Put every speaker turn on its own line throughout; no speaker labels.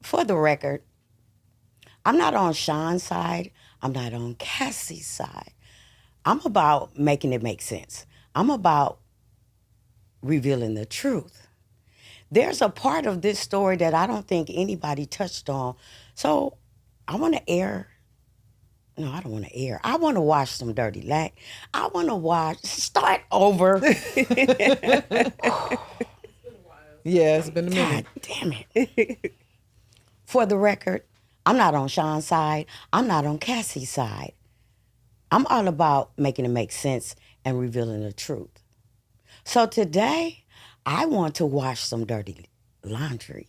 For the record, I'm not on Sean's side. I'm not on Cassie's side. I'm about making it make sense. I'm about revealing the truth. There's a part of this story that I don't think anybody touched on. So I want to air. No, I don't want to air. I want to watch some dirty lack. I want to start over.
Yeah, it's been a
God
minute.
damn it. For the record, I'm not on Sean's side. I'm not on Cassie's side. I'm all about making it make sense and revealing the truth. So today, I want to wash some dirty laundry.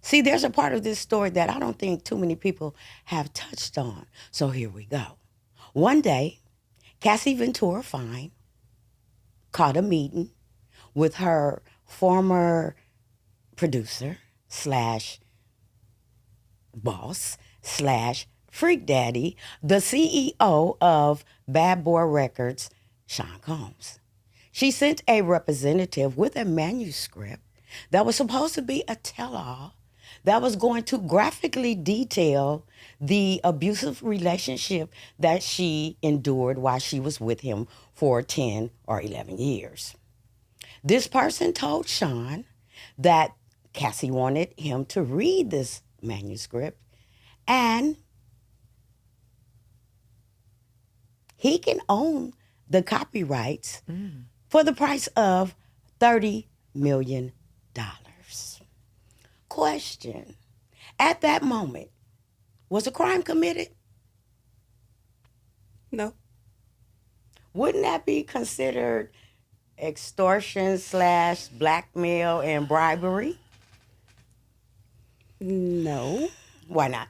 See, there's a part of this story that I don't think too many people have touched on. So here we go. One day, Cassie Ventura Fine caught a meeting with her former producer slash boss slash freak daddy, the CEO of Bad Boy Records, Sean Combs. She sent a representative with a manuscript that was supposed to be a tell-all that was going to graphically detail the abusive relationship that she endured while she was with him for 10 or 11 years. This person told Sean that Cassie wanted him to read this manuscript and he can own the copyrights for the price of $30 million. Question. At that moment, was a crime committed?
No.
Wouldn't that be considered extortion slash blackmail and bribery?
No.
Why not?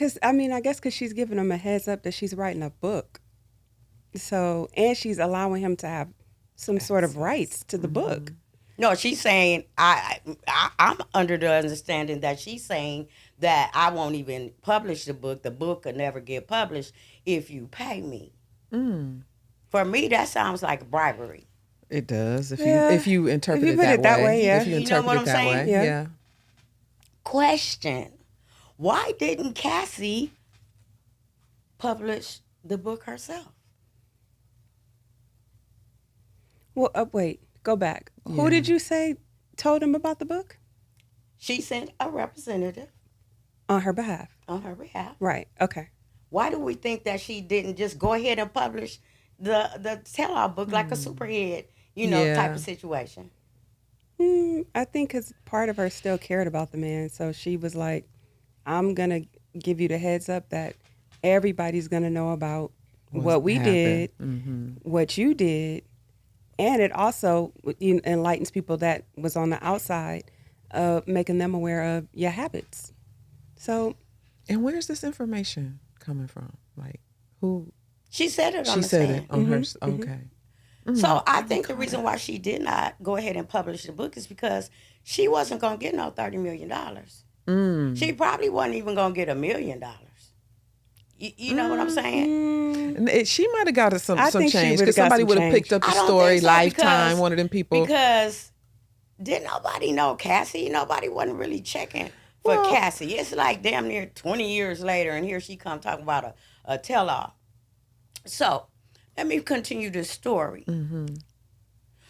I guess because she's giving him a heads up that she's writing a book. So, and she's allowing him to have some sort of rights to the book.
No, she's saying I'm under the understanding that she's saying that I won't even publish the book. The book could never get published if you pay me. For me, that sounds like bribery.
It does
Yeah.
if you interpret
If you
it
put
that
it that
way.
way, yeah.
If you
You know
interpret
what
it
I'm
that
saying?
way,
Yeah.
yeah.
Question. Why didn't Cassie publish the book herself?
Well, wait, go back. Who
Yeah.
did you say told him about the book?
She sent a representative
On her behalf.
on her behalf.
Right. Okay.
Why do we think that she didn't just go ahead and publish the tell-all book like a superhead,
Yeah.
type of situation?
I think because part of her still cared about the man. So she was like, I'm going to give you the heads up that everybody's going to know about what we did, what you did. And it also enlightens people that was on the outside, making them aware of your habits. So
And where's this information coming from? Like, who?
She said it on
She
the
said
stand.
it on her. Okay.
So I think the reason why she did not go ahead and publish the book is because she wasn't going to get no $30 million. She probably wasn't even going to get $1 million. You know what I'm saying?
And she might have got some
think she
change
would've
because
got
somebody
some
would have
change.
picked up the
I don't
story.
think so,
Lifetime,
because-
one of them people.
Because didn't nobody know Cassie? Nobody wasn't really checking for Cassie. It's like damn near 20 years later, and here she come talking about a tell-all. So let me continue this story.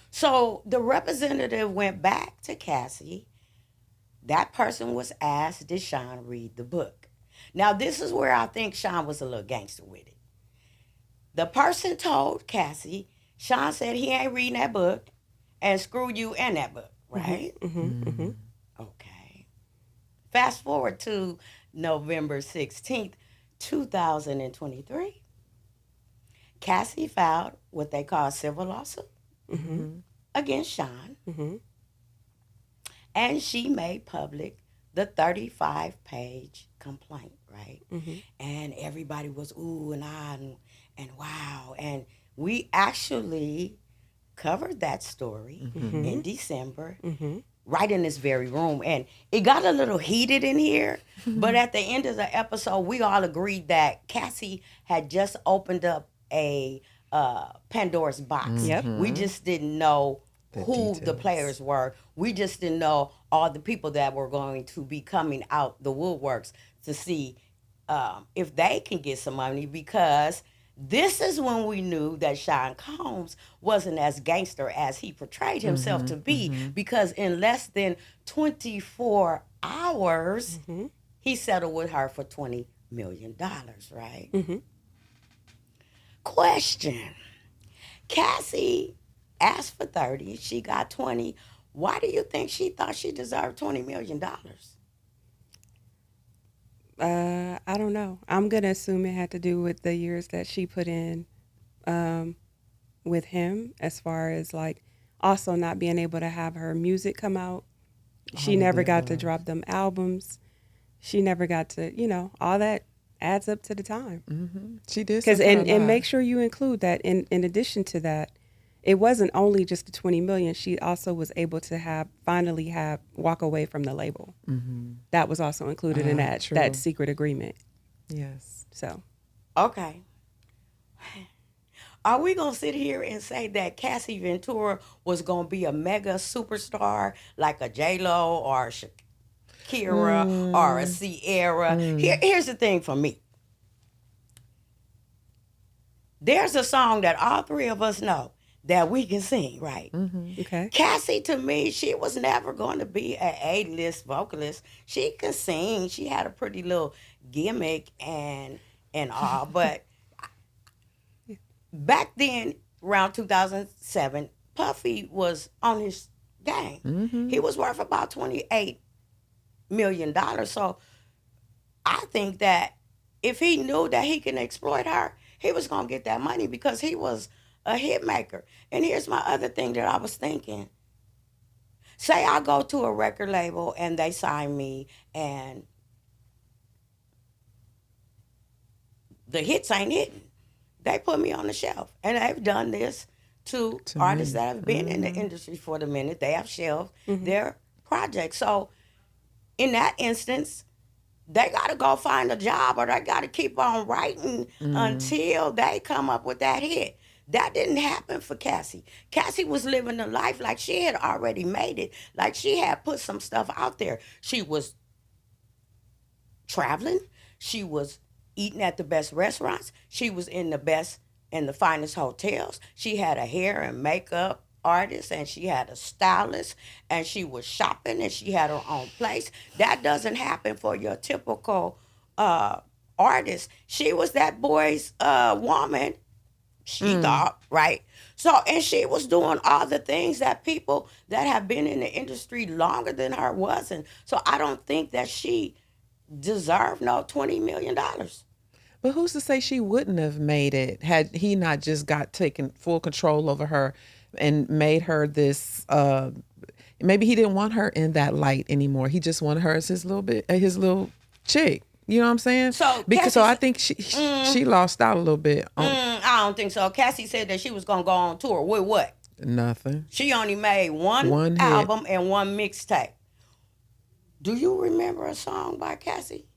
So the representative went back to Cassie. That person was asked, did Sean read the book? Now, this is where I think Sean was a little gangster with it. The person told Cassie, Sean said he ain't reading that book, and screw you and that book, right? Okay. Fast forward to November 16th, 2023. Cassie filed what they call a civil lawsuit against Sean. And she made public the 35-page complaint, right? And everybody was ooh and ah and wow. And we actually covered that story in December, right in this very room. And it got a little heated in here, but at the end of the episode, we all agreed that Cassie had just opened up a Pandora's box.
Yep.
We just didn't know who the
details.
players were. We just didn't know all the people that were going to be coming out the woodworks to see if they can get some money, because this is when we knew that Sean Combs wasn't as gangster as he portrayed himself to be, because in less than 24 hours, he settled with her for $20 million, right? Question. Cassie asked for 30, she got 20. Why do you think she thought she deserved $20 million?
I don't know. I'm gonna assume it had to do with the years that she put in with him, as far as like also not being able to have her music come out. She
All of
never
the
got to
above.
drop them albums. She never got to, all that adds up to the time.
She did
Because
suffer a
and
lot.
make sure you include that in addition to that, it wasn't only just the 20 million. She also was able to finally walk away from the label. That was also included in that
True.
secret agreement.
Yes.
So
Okay. Are we going to sit here and say that Cassie Ventura was going to be a mega superstar like a J-Lo or a Shakira or a Sierra? Here's the thing for me. There's a song that all three of us know that we can sing, right?
okay,
Cassie, to me, she was never going to be an A-list vocalist. She could sing. She had a pretty little gimmick and all. But back then, around 2007, Puffy was on his game. He was worth about $28 million. So I think that if he knew that he can exploit her, he was going to get that money because he was a hit maker. And here's my other thing that I was thinking. Say I go to a record label and they sign me and the hits ain't hitting. They put me on the shelf. And they've done this to artists that have been in the industry for the minute. They have shelved their projects. So in that instance, they got to go find a job or they got to keep on writing until they come up with that hit. That didn't happen for Cassie. Cassie was living a life like she had already made it, like she had put some stuff out there. She was traveling. She was eating at the best restaurants. She was in the best and the finest hotels. She had a hair and makeup artist and she had a stylist and she was shopping and she had her own place. That doesn't happen for your typical artist. She was that boy's woman, she thought, right? So, and she was doing all the things that people that have been in the industry longer than her wasn't. So I don't think that she deserved no $20 million.
But who's to say she wouldn't have made it had he not just got taken full control over her and made her this maybe he didn't want her in that light anymore. He just wanted her as his little chick. You know what I'm saying?
So
because I think she lost out a little bit on
I don't think so. Cassie said that she was going to go on tour with what?
nothing.
She only made one
hit.
album and one mixtape. Do you remember a song by Cassie?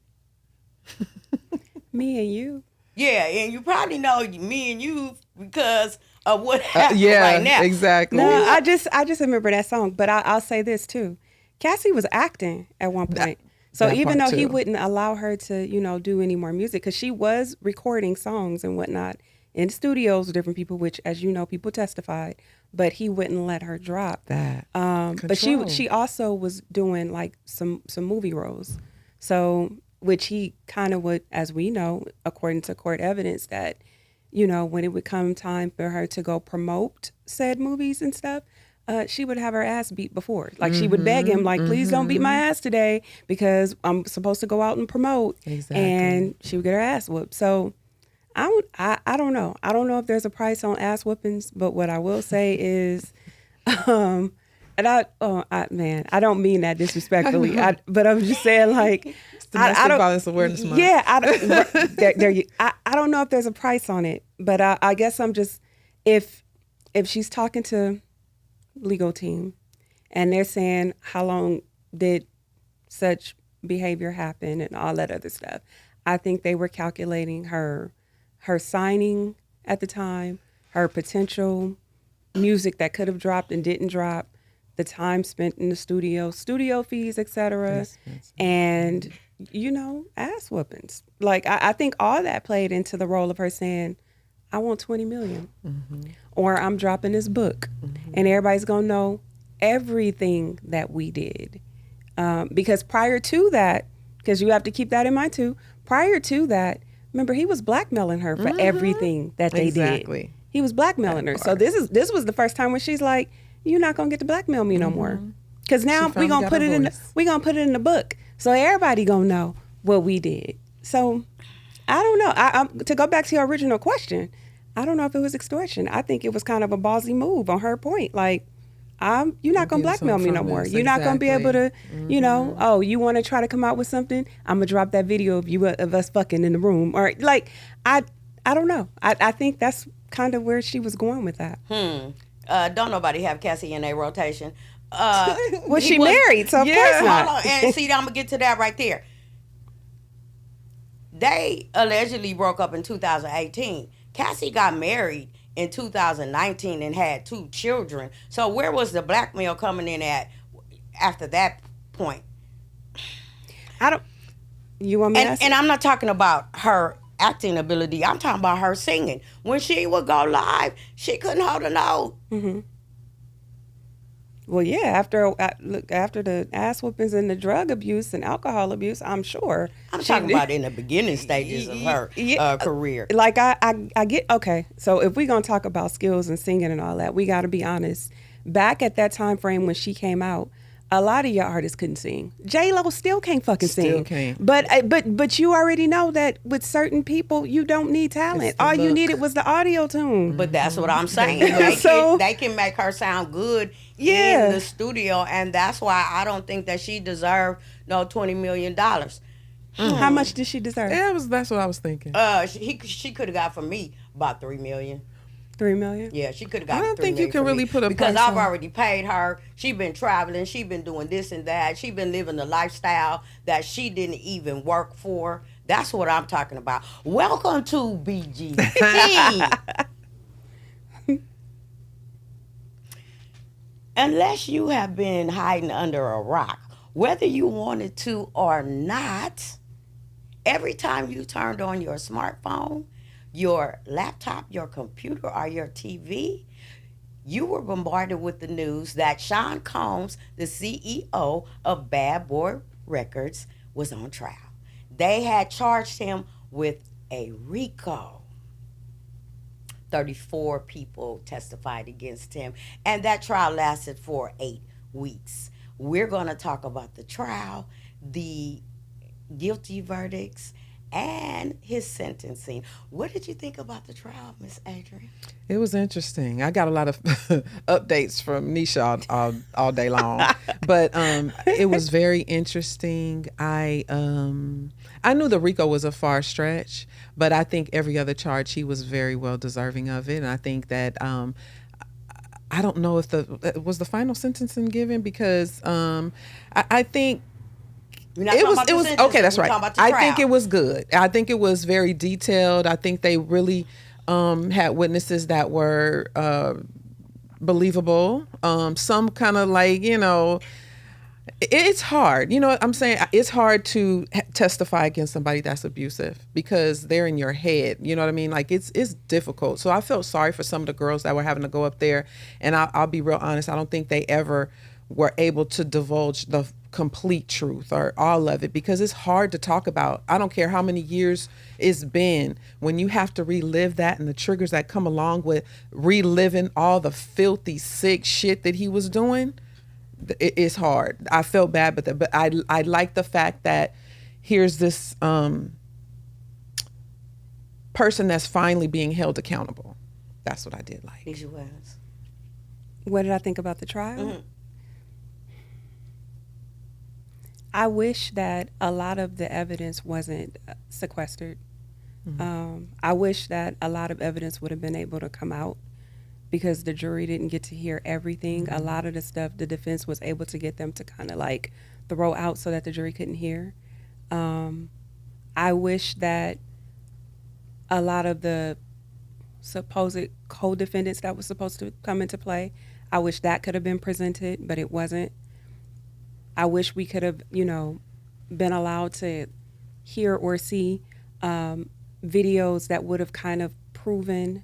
Me and You.
Yeah, and you probably know Me and You because of what happened
Yeah,
right now.
exactly.
No, I just remember that song. But I'll say this too. Cassie was acting at one point. So
that
even
part
though he
too.
wouldn't allow her to, do any more music, because she was recording songs and whatnot in studios with different people, which, as you know, people testified, but he wouldn't let her drop.
That.
But
Control.
she also was doing like some movie roles. So, which he kind of would, as we know, according to court evidence, that, when it would come time for her to go promote said movies and stuff, she would have her ass beat before. Like she would beg him, like, please don't beat my ass today because I'm supposed to go out and promote.
Exactly.
And she would get her ass whooped. So I don't know. I don't know if there's a price on ass whoopings, but what I will say is, and I don't mean that disrespectfully, but I'm just saying, like,
Domestic Violence Awareness Month.
yeah, I don't know if there's a price on it, but I guess I'm just, if she's talking to legal team and they're saying how long did such behavior happen and all that other stuff, I think they were calculating her signing at the time, her potential music that could have dropped and didn't drop, the time spent in the studio fees, etc., and ass whoopings. Like I think all that played into the role of her saying, "I want 20 million," or "I'm dropping this book," and everybody's gonna know everything that we did. Because prior to that, because you have to keep that in mind too. Prior to that, remember he was blackmailing her for everything that they did. He was blackmailing her. So this was the first time when she's like, "You're not gonna get to blackmail me no more." Because now we're gonna put it in the book, so everybody gonna know what we did. So I don't know. To go back to your original question, I don't know if it was extortion. I think it was kind of a ballsy move on her point. Like, you're not gonna blackmail me no more. You're not gonna be able to, oh, you want to try to come out with something? I'm gonna drop that video of us fucking in the room, or like, I don't know. I think that's kind of where she was going with that.
Don't nobody have Cassie in their rotation.
Well, she married, so of course not.
Hold on. And see, I'm gonna get to that right there. They allegedly broke up in 2018. Cassie got married in 2019 and had 2 children. So where was the blackmail coming in at after that point?
You want me to ask?
And I'm not talking about her acting ability. I'm talking about her singing. When she would go live, she couldn't hold a note.
Well, yeah, after the ass whoopings and the drug abuse and alcohol abuse, I'm sure.
I'm talking about in the beginning stages of her career.
Like, I get, okay, so if we're going to talk about skills and singing and all that, we got to be honest. Back at that time frame when she came out, a lot of your artists couldn't sing. J-Lo still can't fucking sing.
Still can't.
But you already know that with certain people, you don't need talent. All you needed was the audio tune.
But that's what I'm saying. They can make her sound good in the studio, and that's why I don't think that she deserved no $20 million.
How much did she deserve?
That's what I was thinking.
She could have got from me about $3 million.
$3 million?
Yeah, she could have got.
I don't think you can really put a
because
price
I've
on.
already paid her. She been traveling. She been doing this and that. She been living the lifestyle that she didn't even work for. That's what I'm talking about. Welcome to BGC. Unless you have been hiding under a rock, whether you wanted to or not, every time you turned on your smartphone, your laptop, your computer, or your TV, you were bombarded with the news that Sean Combs, the CEO of Bad Boy Records, was on trial. They had charged him with a RICO. 34 people testified against him, and that trial lasted for 8 weeks. We're going to talk about the trial, the guilty verdicts, and his sentencing. What did you think about the trial, Miss Adrian?
It was interesting. I got a lot of updates from Nisha all day long, but it was very interesting. I knew the RICO was a far stretch, but I think every other charge he was very well deserving of it, and I think that I don't know if was the final sentencing given, because I think. It was okay. That's right. I think it was good. I think it was very detailed. I think they really had witnesses that were believable. Some kind of like, it's hard. You know what I'm saying? It's hard to testify against somebody that's abusive because they're in your head. You know what I mean? Like it's difficult. So I felt sorry for some of the girls that were having to go up there. And I'll be real honest. I don't think they ever were able to divulge the complete truth or all of it, because it's hard to talk about. I don't care how many years it's been, when you have to relive that and the triggers that come along with reliving all the filthy, sick shit that he was doing. It's hard. I felt bad, but I like the fact that here's this person that's finally being held accountable. That's what I did like.
What did I think about the trial?
Mm-hmm.
I wish that a lot of the evidence wasn't sequestered. Mm-hmm. I wish that a lot of evidence would have been able to come out because the jury didn't get to hear everything. Mm-hmm. A lot of the stuff the defense was able to get them to kind of like throw out so that the jury couldn't hear. I wish that a lot of the supposed co-defendants that was supposed to come into play. I wish that could have been presented, but it wasn't. I wish we could have, been allowed to hear or see videos that would have kind of proven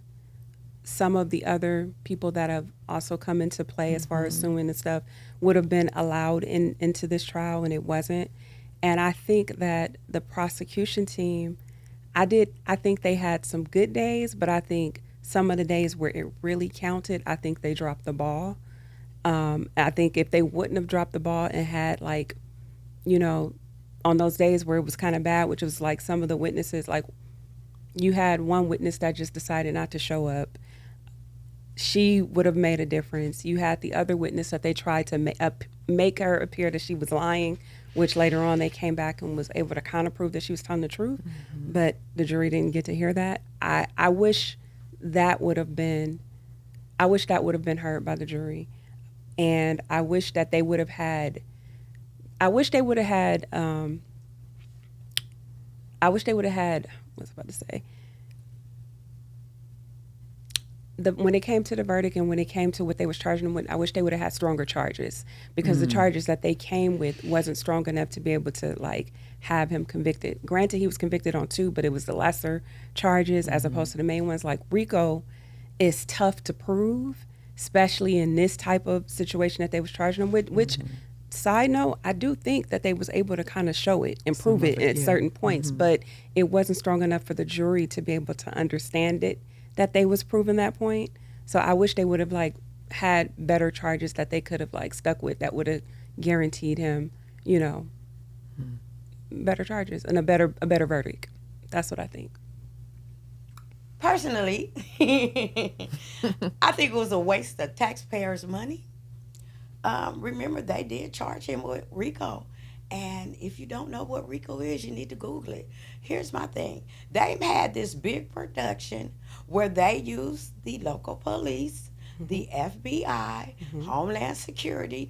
some of the other people that have also come into play as far as suing and stuff would have been allowed into this trial, and it wasn't. And I think that the prosecution team, I think they had some good days, but I think some of the days where it really counted, I think they dropped the ball. I think if they wouldn't have dropped the ball and had on those days where it was kind of bad, which was like some of the witnesses, like you had one witness that just decided not to show up. She would have made a difference. You had the other witness that they tried to make her appear that she was lying, which later on they came back and was able to kind of prove that she was telling the truth, but the jury didn't get to hear that. I wish that would have been heard by the jury, and I wish that they would have had. I wish they would have had. What was I about to say? When it came to the verdict and when it came to what they was charging them with, I wish they would have had stronger charges, because the charges that they came with wasn't strong enough to be able to have him convicted. Granted, he was convicted on 2, but it was the lesser charges as opposed to the main ones. Like RICO is tough to prove, especially in this type of situation that they was charging them with, which side note, I do think that they was able to kind of show it and prove it at certain points, but it wasn't strong enough for the jury to be able to understand it, that they was proving that point. So I wish they would have had better charges that they could have stuck with, that would have guaranteed him, better charges and a better verdict. That's what I think.
Personally, I think it was a waste of taxpayers' money. Remember, they did charge him with RICO. And if you don't know what RICO is, you need to Google it. Here's my thing. They've had this big production where they use the local police, the FBI, Homeland Security,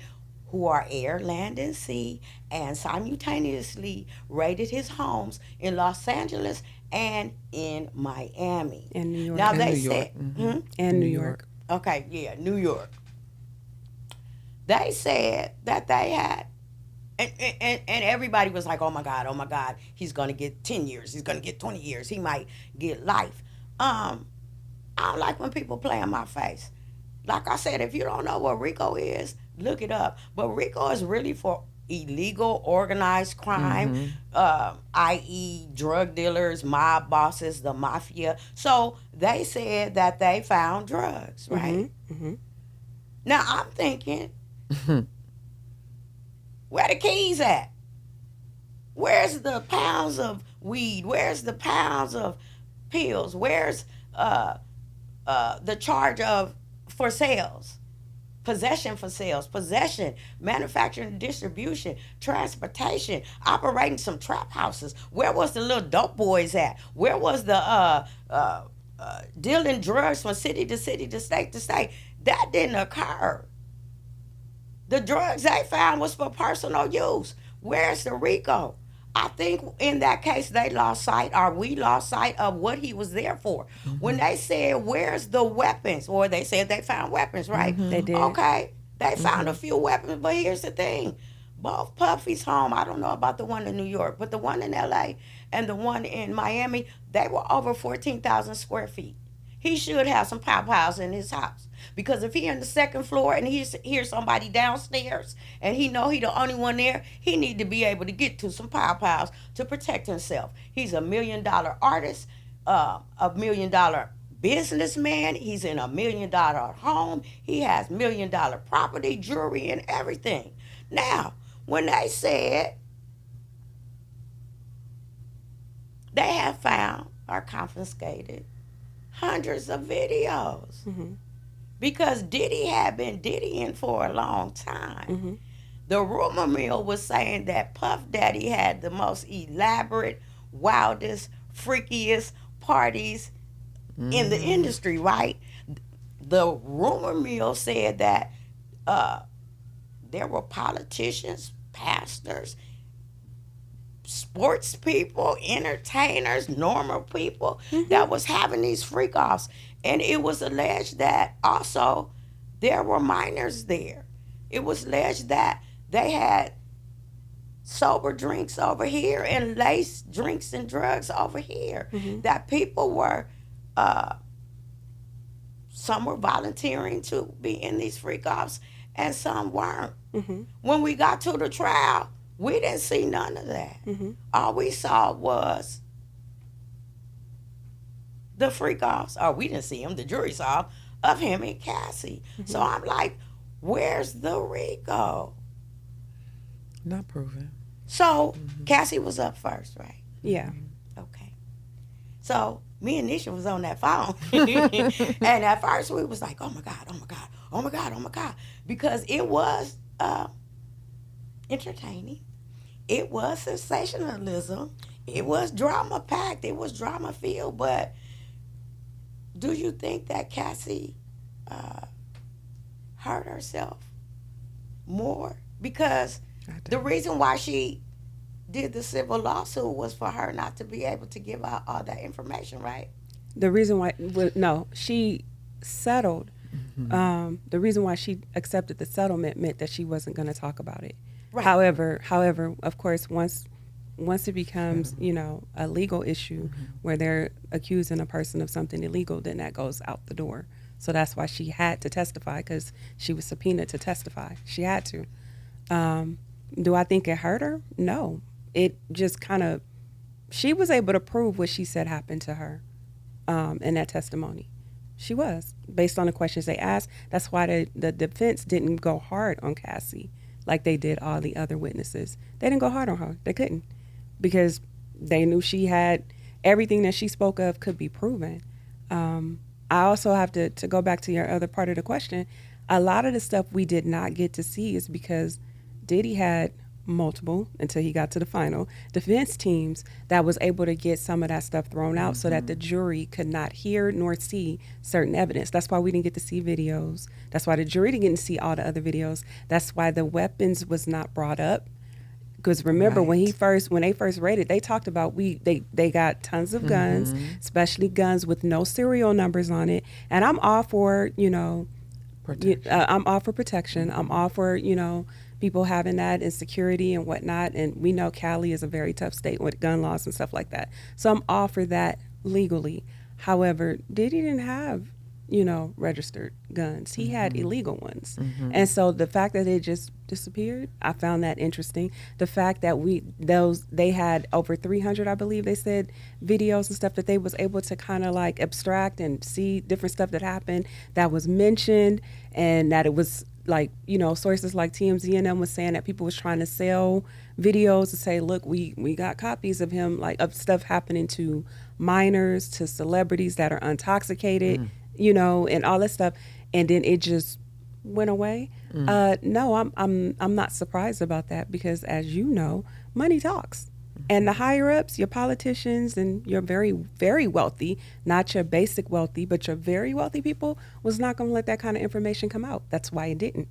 who are air, land, and sea, and simultaneously raided his homes in Los Angeles and in Miami.
And New York.
Now,
And
they
New York.
said,
And New York.
okay, yeah, New York. They said that they had, and everybody was like, oh my God, he's going to get 10 years, he's going to get 20 years, he might get life. I don't like when people play in my face. Like I said, if you don't know what RICO is, look it up. But RICO is really for illegal organized crime, i.e. drug dealers, mob bosses, the mafia. So they said that they found drugs, right? Now I'm thinking, where the keys at? Where's the pounds of weed? Where's the pounds of pills? Where's the charge of for sales? Possession for sales, possession, manufacturing, distribution, transportation, operating some trap houses. Where was the little dope boys at? Where was the dealing drugs from city to city to state to state? That didn't occur. The drugs they found was for personal use. Where's the RICO? I think in that case they lost sight, or we lost sight of what he was there for. When they said, where's the weapons? Or they said they found weapons, right?
They did.
Okay, they found a few weapons, but here's the thing. Both Puffy's home, I don't know about the one in New York, but the one in LA and the one in Miami, they were over 14,000 square feet. He should have some pow-pows in his house. Because if he on the second floor and he hears somebody downstairs and he know he the only one there, he need to be able to get to some pow-pows to protect himself. He's $1 million artist, $1 million businessman. He's in $1 million home. He has $1 million property, jewelry, and everything. Now, when they said they have found or confiscated hundreds of videos. Because Diddy had been Diddying for a long time. The rumor mill was saying that Puff Daddy had the most elaborate, wildest, freakiest parties in the industry, right? The rumor mill said that there were politicians, pastors, sports people, entertainers, normal people that was having these freak offs. And it was alleged that also there were minors there. It was alleged that they had sober drinks over here and laced drinks and drugs over here. That people were, uh, some were volunteering to be in these freak offs and some weren't. When we got to the trial, we didn't see none of that. All we saw was the freak offs, or we didn't see him, the jury saw, of him and Cassie. So I'm like, where's the Rico?
Not proven.
So Cassie was up first, right?
Yeah.
Okay. So me and Nisha was on that phone. And at first we was like, oh my God, oh my God, oh my God, oh my God. Because it was entertaining. It was sensationalism. It was drama packed. It was drama filled. But do you think that Cassie hurt herself more? Because the reason why she did the civil lawsuit was for her not to be able to give out all that information, right?
The reason why, well, no, she settled. The reason why she accepted the settlement meant that she wasn't going to talk about it.
Right.
However, of course, once it becomes, a legal issue where they're accusing a person of something illegal, then that goes out the door. So that's why she had to testify, because she was subpoenaed to testify. She had to. Do I think it hurt her? No. It just kind of, she was able to prove what she said happened to her in that testimony. She was, based on the questions they asked. That's why the defense didn't go hard on Cassie like they did all the other witnesses. They didn't go hard on her. They couldn't, because they knew she had everything that she spoke of could be proven. I also have to go back to your other part of the question. A lot of the stuff we did not get to see is because Diddy had multiple, until he got to the final, defense teams that was able to get some of that stuff thrown out so that the jury could not hear nor see certain evidence. That's why we didn't get to see videos. That's why the jury didn't get to see all the other videos. That's why the weapons was not brought up. Because remember, when they first raided, they talked about they got tons of guns, especially guns with no serial numbers on it. And I'm all for protection. I'm all for protection. I'm all for people having that and security and whatnot. And we know Cali is a very tough state with gun laws and stuff like that. So I'm all for that legally. However, Diddy didn't have, registered guns. He had illegal ones. And so the fact that it just disappeared, I found that interesting. The fact that they had over 300, I believe they said, videos and stuff that they was able to kind of like abstract and see different stuff that happened that was mentioned, and that it was like, sources like TMZ and them was saying that people was trying to sell videos to say, look, we got copies of him, like of stuff happening to minors, to celebrities that are intoxicated, and all that stuff. And then it just went away. No, I'm not surprised about that, because as you know, money talks. And the higher ups, your politicians and your very, very wealthy, not your basic wealthy, but your very wealthy people, was not going to let that kind of information come out. That's why it didn't.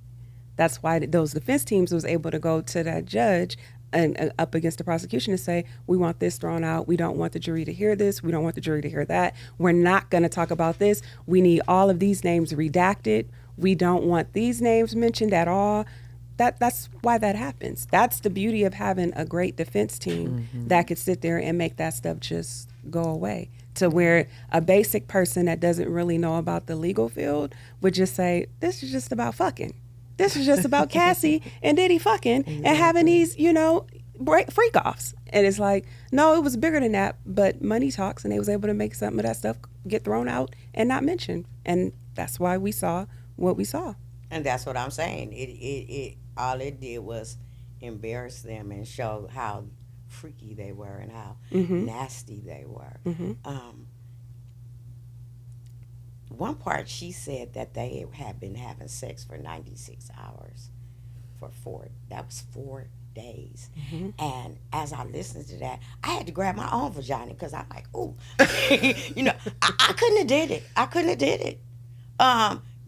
That's why those defense teams was able to go to that judge and up against the prosecution and say, we want this thrown out. We don't want the jury to hear this. We don't want the jury to hear that. We're not going to talk about this. We need all of these names redacted. We don't want these names mentioned at all. That's why that happens. That's the beauty of having a great defense team that could sit there and make that stuff just go away, to where a basic person that doesn't really know about the legal field would just say, this is just about fucking. This is just about Cassie and Diddy fucking and having these, freak offs. And it's like, no, it was bigger than that, but money talks, and they was able to make some of that stuff get thrown out and not mentioned. And that's why we saw what we saw.
And that's what I'm saying. It all it did was embarrass them and show how freaky they were and how nasty they were. One part, she said that they had been having sex for 96 hours that was 4 days. And as I listened to that, I had to grab my own vagina, because I'm like, ooh, I couldn't have did it. I couldn't have did it.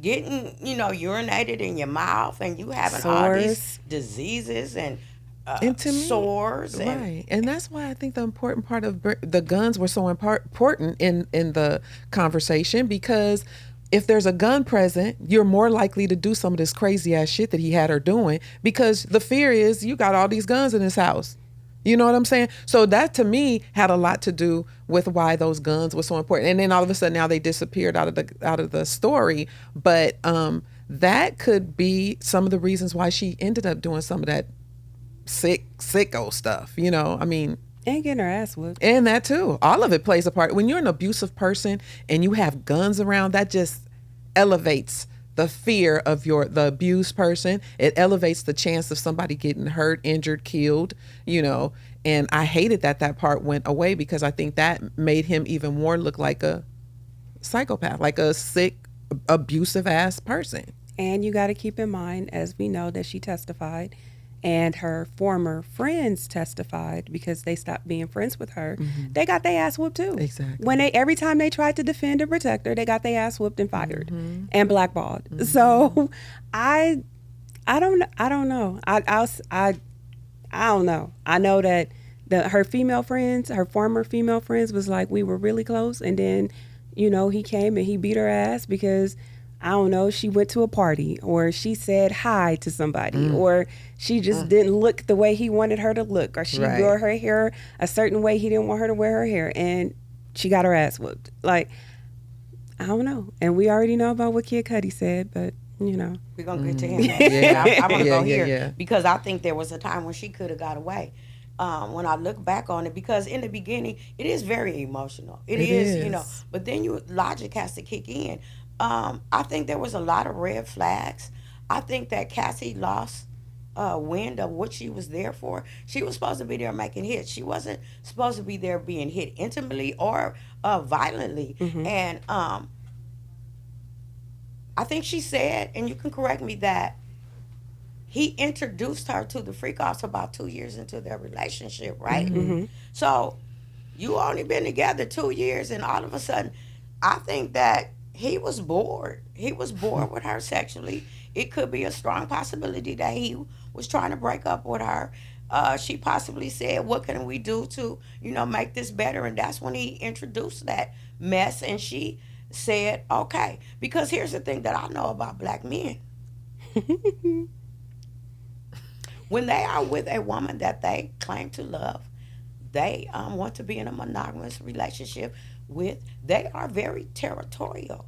Getting, urinated in your mouth, and you having all these diseases and
And to me,
sores and
right, and that's why I think the important part of the guns were so important in the conversation, because if there's a gun present, you're more likely to do some of this crazy ass shit that he had her doing, because the fear is you got all these guns in this house. You know what I'm saying? So that to me had a lot to do with why those guns were so important. And then all of a sudden now they disappeared out of the story. But that could be some of the reasons why she ended up doing some of that sicko stuff. You know, I mean,
and getting her ass whooped.
and that too. All of it plays a part. When you're an abusive person and you have guns around, that just elevates the fear of the abused person. It elevates the chance of somebody getting hurt, injured, killed, you know. And I hated that part went away, because I think that made him even more look like a psychopath, like a sick, abusive ass person.
And you got to keep in mind, as we know, that she testified and her former friends testified, because they stopped being friends with her. Mm-hmm. They got their ass whooped too.
Exactly.
When every time they tried to defend and protect her, they got their ass whooped and fired and blackballed. Mm-hmm. So I don't know. I don't know. I know that her former female friends was like, we were really close, and then, you know, he came and he beat her ass because, I don't know, she went to a party, or she said hi to somebody, or she just didn't look the way he wanted her to look, or she wore her hair a certain way he didn't want her to wear her hair, and she got her ass whooped. Like, I don't know. And we already know about what Kid Cudi said, but, you know.
we're going to get to him next. I want to go here because I think there was a time when she could have got away. When I look back on it, because in the beginning, it is very emotional. It is, you know, but then logic has to kick in. I think there was a lot of red flags. I think that Cassie lost wind of what she was there for. She was supposed to be there making hits. She wasn't supposed to be there being hit intimately or violently. Mm-hmm. And I think she said, and you can correct me, that he introduced her to the freak offs about 2 years into their relationship, right? Mm-hmm. So you only been together 2 years, and all of a sudden, I think that he was bored. He was bored with her sexually. It could be a strong possibility that he was trying to break up with her. She possibly said, what can we do to, you know, make this better? And that's when he introduced that mess, and she said, okay. Because here's the thing that I know about black men. When they are with a woman that they claim to love, they want to be in a monogamous relationship with, they are very territorial.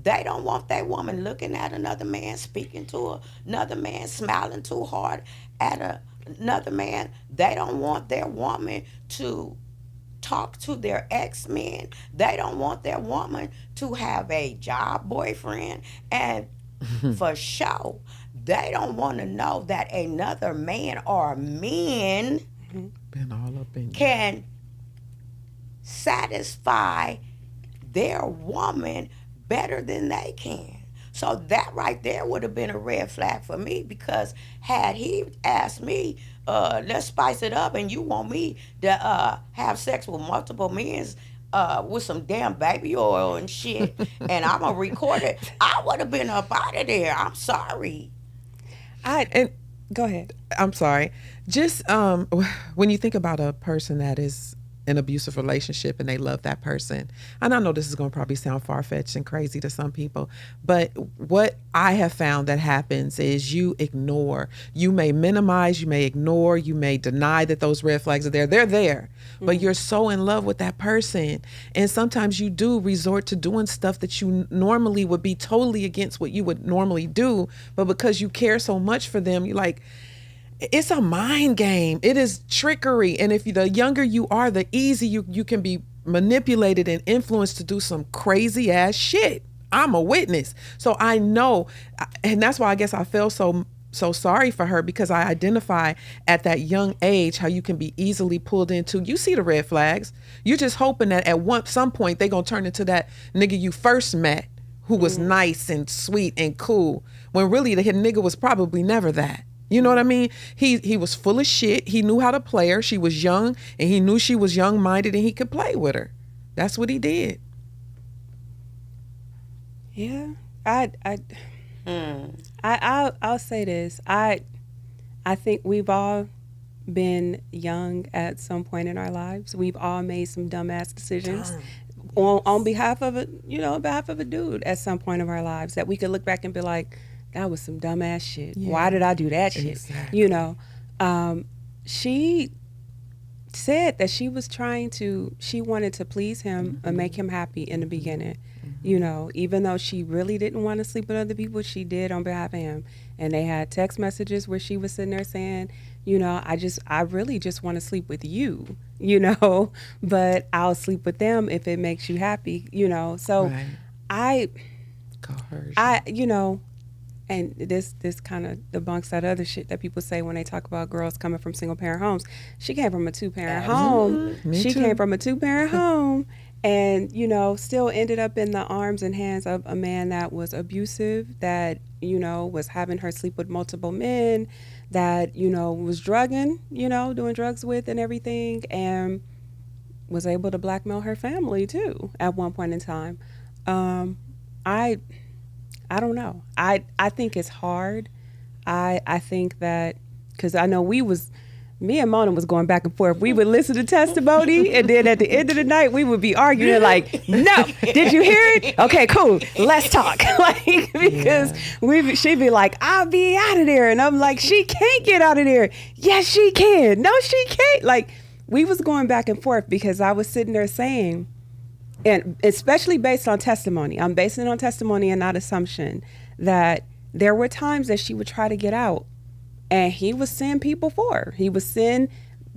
They don't want that woman looking at another man, speaking to another man, smiling too hard at another man. They don't want their woman to talk to their ex-men. They don't want their woman to have a job boyfriend. And for sure, they don't want to know that another man or men can satisfy their woman better than they can. So that right there would have been a red flag for me, because had he asked me, let's spice it up, and you want me to have sex with multiple men with some damn baby oil and shit, and I'm going to record it, I would have been up out of there. I'm sorry.
Go ahead.
I'm sorry. Just when you think about a person that is an abusive relationship and they love that person, and I know this is going to probably sound far-fetched and crazy to some people, but what I have found that happens is you ignore. You may minimize, you may ignore, you may deny that those red flags are there. They're there, but you're so in love with that person, and sometimes you do resort to doing stuff that you normally would be totally against what you would normally do, but because you care so much for them, you're like, it's a mind game. It is trickery. And if the younger you are, the easier you can be manipulated and influenced to do some crazy ass shit. I'm a witness. So I know, and that's why I guess I feel so sorry for her, because I identify at that young age how you can be easily pulled into, you see the red flags. You're just hoping that at some point they gonna turn into that nigga you first met who was nice and sweet and cool, when really the nigga was probably never that. You know what I mean? He was full of shit. He knew how to play her. She was young, and he knew she was young-minded, and he could play with her. That's what he did.
Yeah, I'll say this. I think we've all been young at some point in our lives. We've all made some dumbass decisions on behalf of on behalf of a dude at some point of our lives that we could look back and be like, that was some dumbass shit.
Yeah.
Why did I do that shit?
Exactly.
She said that she wanted to please him and make him happy in the beginning. Even though she really didn't want to sleep with other people, she did on behalf of him. And they had text messages where she was sitting there saying, I really just want to sleep with you, but I'll sleep with them if it makes you happy, So
Right.
Coercion. And this kind of debunks that other shit that people say when they talk about girls coming from single parent homes. She came from a 2-parent home. She came from a 2-parent home and, still ended up in the arms and hands of a man that was abusive, that, was having her sleep with multiple men, that, was drugging, doing drugs with and everything, and was able to blackmail her family too at one point in time. I don't know. I think it's hard. I think that, because I know me and Mona was going back and forth. We would listen to testimony, and then at the end of the night, we would be arguing like, no, did you hear it? Okay, cool, let's talk. Because she'd be like, I'll be out of there. And I'm like, she can't get out of there. Yes, she can. No, she can't. We was going back and forth because I was sitting there saying, and especially based on testimony, I'm basing it on testimony and not assumption, that there were times that she would try to get out and he would send people for her. He would send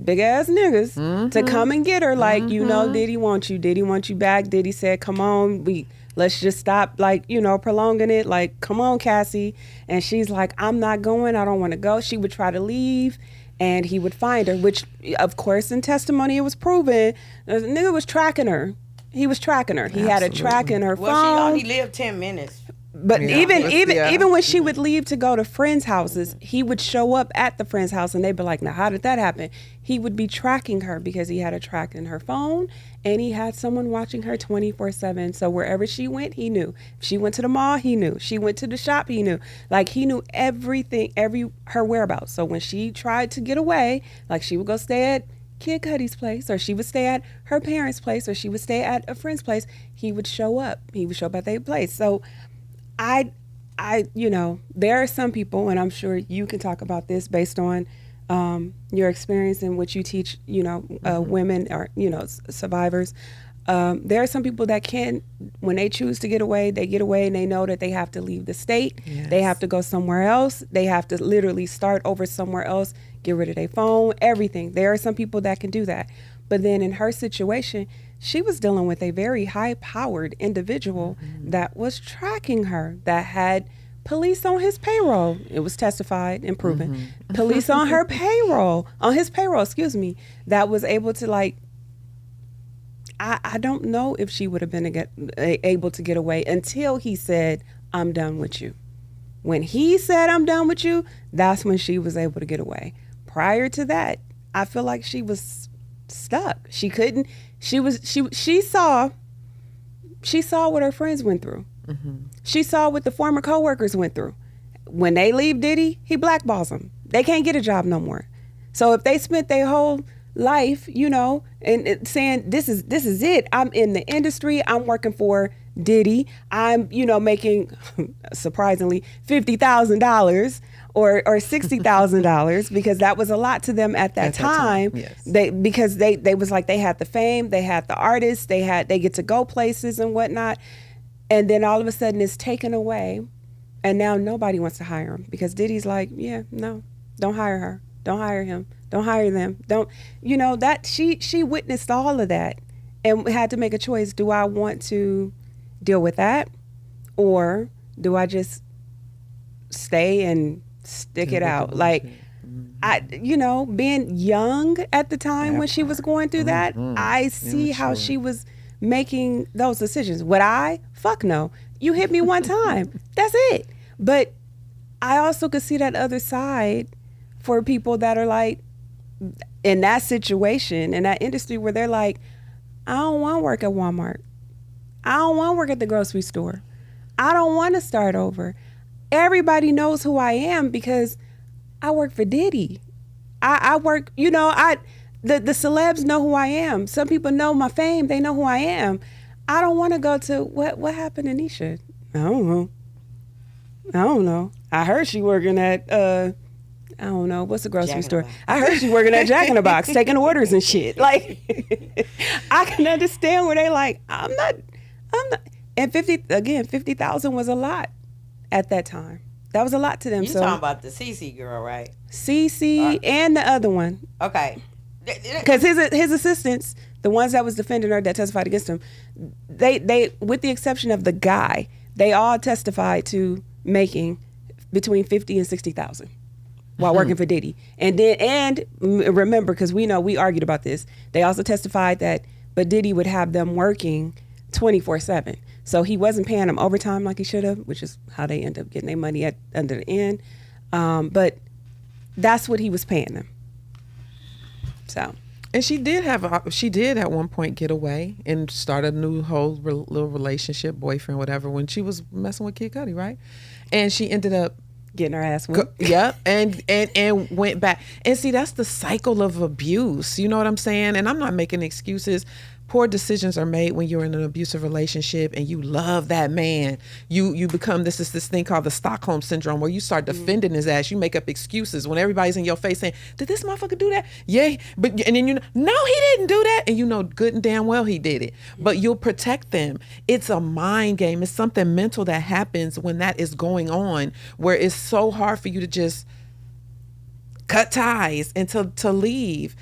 big ass niggas to come and get her. Did he want you? Did he want you back? Did he say, come on, let's just stop prolonging it. Come on, Cassie. And she's like, I'm not going. I don't want to go. She would try to leave. And he would find her, which of course in testimony it was proven the nigga was tracking her. He was tracking her. He had a track in her phone.
Well, she only lived 10 minutes.
But even when she would leave to go to friends' houses, he would show up at the friend's house and they'd be like, now, how did that happen? He would be tracking her because he had a track in her phone and he had someone watching her 24/7. So wherever she went, he knew. If she went to the mall, he knew. She went to the shop, he knew. He knew everything, her whereabouts. So when she tried to get away, she would go stay at Kid Cudi's place, or she would stay at her parents' place, or she would stay at a friend's place, he would show up. He would show up at their place. So there are some people, and I'm sure you can talk about this based on your experience and what you teach, women or, survivors. There are some people that can, when they choose to get away, they get away and they know that they have to leave the state. Yes. They have to go somewhere else. They have to literally start over somewhere else, get rid of their phone, everything. There are some people that can do that. But then in her situation, she was dealing with a very high-powered individual that was tracking her, that had police on his payroll. It was testified and proven. Police on her payroll, that was able to I don't know if she would have been able to get away until he said, I'm done with you. When he said, I'm done with you, that's when she was able to get away. Prior to that, I feel like she was stuck. She couldn't, she saw what her friends went through. She saw what the former coworkers went through. When they leave Diddy, he blackballs them. They can't get a job no more. So if they spent their whole life, and saying this is it. I'm in the industry. I'm working for Diddy. I'm, making surprisingly $50,000 or $60,000 because that was a lot to them at that time.
Yes.
They was like, they had the fame, they had the artists, they get to go places and whatnot, and then all of a sudden it's taken away, and now nobody wants to hire him because Diddy's like, yeah, no, don't hire her, don't hire him. Don't hire them. Don't, that she witnessed all of that and had to make a choice. Do I want to deal with that, or do I just stay and stick it out? Being young at the time when she was going through that, I see how she was making those decisions. Would I? Fuck no. You hit me one time. That's it. But I also could see that other side for people that are in that situation, in that industry where they're like, I don't want to work at Walmart. I don't want to work at the grocery store. I don't want to start over. Everybody knows who I am because I work for Diddy. I work, you know, the celebs know who I am. Some people know my fame. They know who I am. I don't want to go to what happened to Nisha. I don't know. I heard she working at I don't know, what's the grocery store? I heard she working at Jack in the Box, taking orders and shit. Like, I can understand where they like, I'm not. And 50,000 was a lot at that time. That was a lot to them.
You talking about the CC girl, right?
CC and the other one.
Okay.
Because his assistants, the ones that was defending her that testified against him, they with the exception of the guy, they all testified to making between 50 and 60,000 while working for Diddy. And remember, because we know we argued about this, they also testified that but Diddy would have them working 24/7. So he wasn't paying them overtime like he should have, which is how they end up getting their money under the end. But that's what he was paying them. So,
and she did at one point get away and start a new whole little relationship, boyfriend, whatever, when she was messing with Kid Cudi, right? And she ended up
getting her ass whooped.
Yep, and went back. And see, that's the cycle of abuse. You know what I'm saying? And I'm not making excuses. Poor decisions are made when you're in an abusive relationship and you love that man. You become this thing called the Stockholm syndrome, where you start defending his ass. You make up excuses when everybody's in your face saying, "Did this motherfucker do that?" Yeah, and then you know, no, he didn't do that, and you know good and damn well he did it. But you'll protect them. It's a mind game. It's something mental that happens when that is going on, where it's so hard for you to just cut ties and to leave.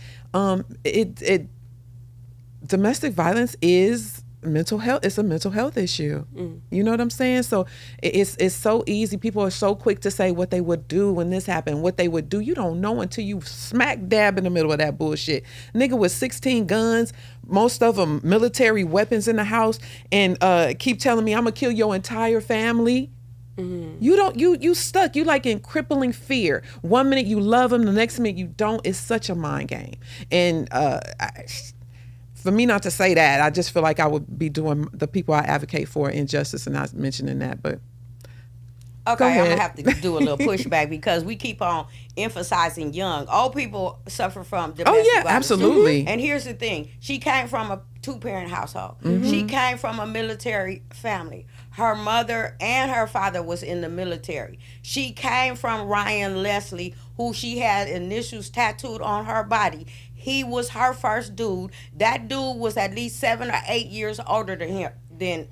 Domestic violence is mental health. It's a mental health issue. You know what I'm saying? So it's so easy. People are so quick to say what they would do when this happened, what they would do. You don't know until you smack dab in the middle of that bullshit. Nigga with 16 guns, most of them military weapons in the house, and keep telling me I'm gonna kill your entire family. You stuck. You like in crippling fear. One minute you love them, the next minute you don't. It's such a mind game. And for me not to say that, I just feel like I would be doing the people I advocate for injustice and not mentioning that. But
okay, I'm gonna have to do a little pushback because we keep on emphasizing young. Old people suffer from domestic violence.
Absolutely.
And here's the thing: she came from a 2-parent household. She came from a military family. Her mother and her father was in the military. She came from Ryan Leslie, who she had initials tattooed on her body. He was her first dude. That dude was at least 7 or 8 years older than him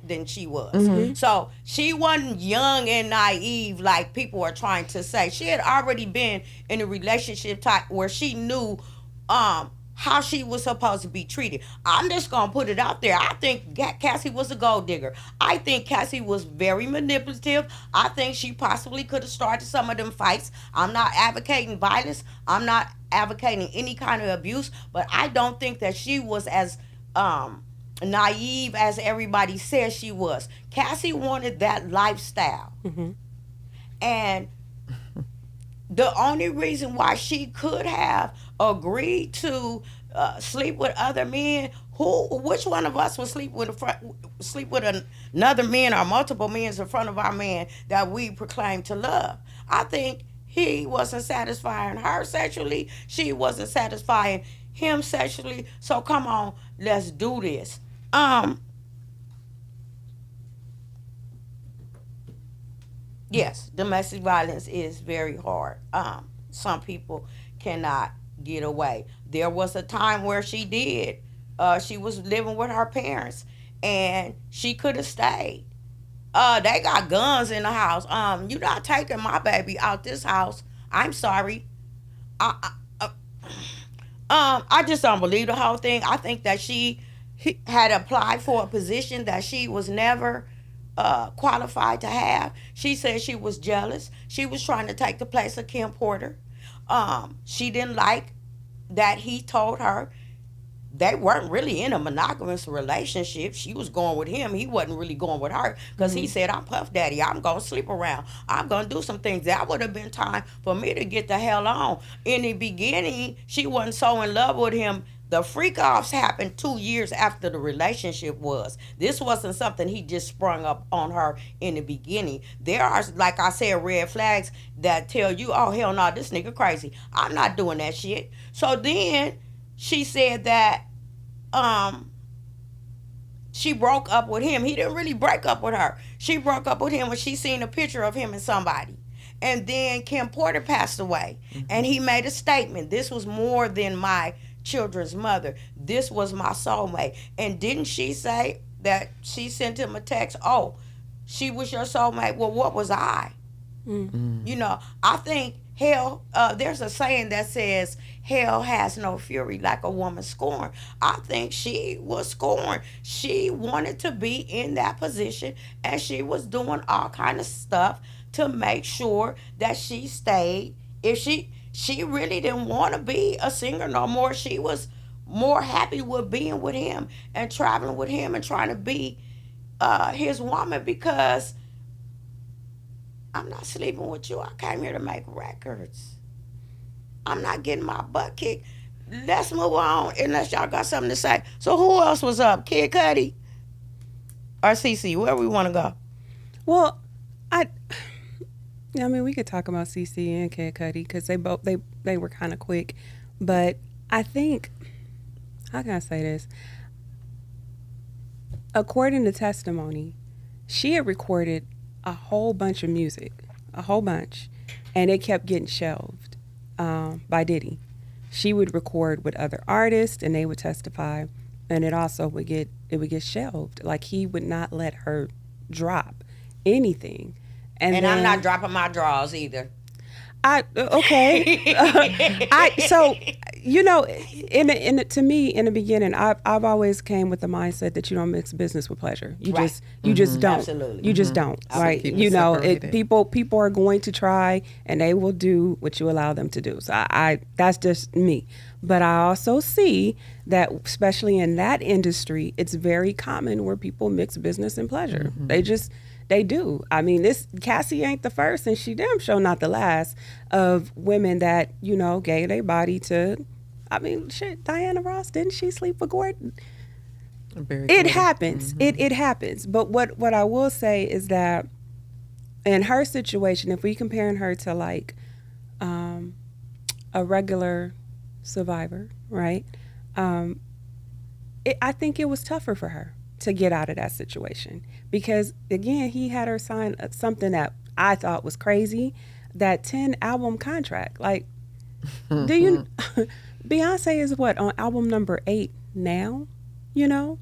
than she was. So she wasn't young and naive like people are trying to say. She had already been in a relationship type where she knew how she was supposed to be treated. I'm just gonna put it out there. I think Cassie was a gold digger. I think Cassie was very manipulative. I think she possibly could have started some of them fights. I'm not advocating violence. I'm not advocating any kind of abuse, but I don't think that she was as naive as everybody says she was. Cassie wanted that lifestyle. And the only reason why she could have agreed to sleep with other men, which one of us would sleep with another man or multiple men in front of our man that we proclaim to love? I think he wasn't satisfying her sexually. She wasn't satisfying him sexually. So come on, let's do this. Yes, domestic violence is very hard. Some people cannot get away. There was a time where she did. She was living with her parents, and she could have stayed. They got guns in the house. You're not taking my baby out this house. I'm sorry. I just don't believe the whole thing. I think that he had applied for a position that she was never qualified to have. She said she was jealous. She was trying to take the place of Kim Porter. She didn't like that he told her they weren't really in a monogamous relationship. She was going with him. He wasn't really going with her because he said, I'm Puff Daddy. I'm going to sleep around. I'm going to do some things. That would have been time for me to get the hell on. In the beginning, she wasn't so in love with him The freak offs happened 2 years after the relationship was. This wasn't something he just sprung up on her in the beginning. There are, like I said, red flags that tell you, oh, hell no, this nigga crazy. I'm not doing that shit. So then she said that um she broke up with him. He didn't really break up with her. She broke up with him when she seen a picture of him and somebody. And then Kim Porter passed away. And he made a statement. This was more than my children's mother. This was my soulmate. And didn't she say that she sent him a text? Oh, she was your soulmate. Well, what was I? You know, I think hell, there's a saying that says, hell has no fury like a woman scorned. I think she was scorned. She wanted to be in that position, and she was doing all kind of stuff to make sure that she stayed. If she really didn't want to be a singer no more, she was more happy with being with him and traveling with him and trying to be his woman, because I'm not sleeping with you. I came here to make records. I'm not getting my butt kicked. Let's move on, unless y'all got something to say. So who else was up? Kid Cudi or CC? Where we want to go?
Well, I mean, we could talk about CC and Kid Cudi because they were kind of quick, but I think, how can I say this? According to testimony, she had recorded a whole bunch of music, and it kept getting shelved by Diddy. She would record with other artists, and they would testify, and it also would get shelved. Like, he would not let her drop anything.
And then, I'm not dropping my drawers either.
So, you know, to me in the beginning, I've always came with the mindset that you don't mix business with pleasure. You just don't.
Absolutely.
You just don't. Right? You know, people are going to try, and they will do what you allow them to do. So I that's just me. But I also see that, especially in that industry, it's very common where people mix business and pleasure. They do. I mean, this Cassie ain't the first, and she damn sure not the last of women that, you know, gave their body to. I mean, shit, Diana Ross, didn't she sleep with Gordon? It happens. It happens. But what I will say is that in her situation, if we comparing her to like a regular survivor, right? I think it was tougher for her to get out of that situation because, again, he had her sign something that I thought was crazy, that 10 album contract. Like, do you Beyonce is what, on album number 8 now, you know?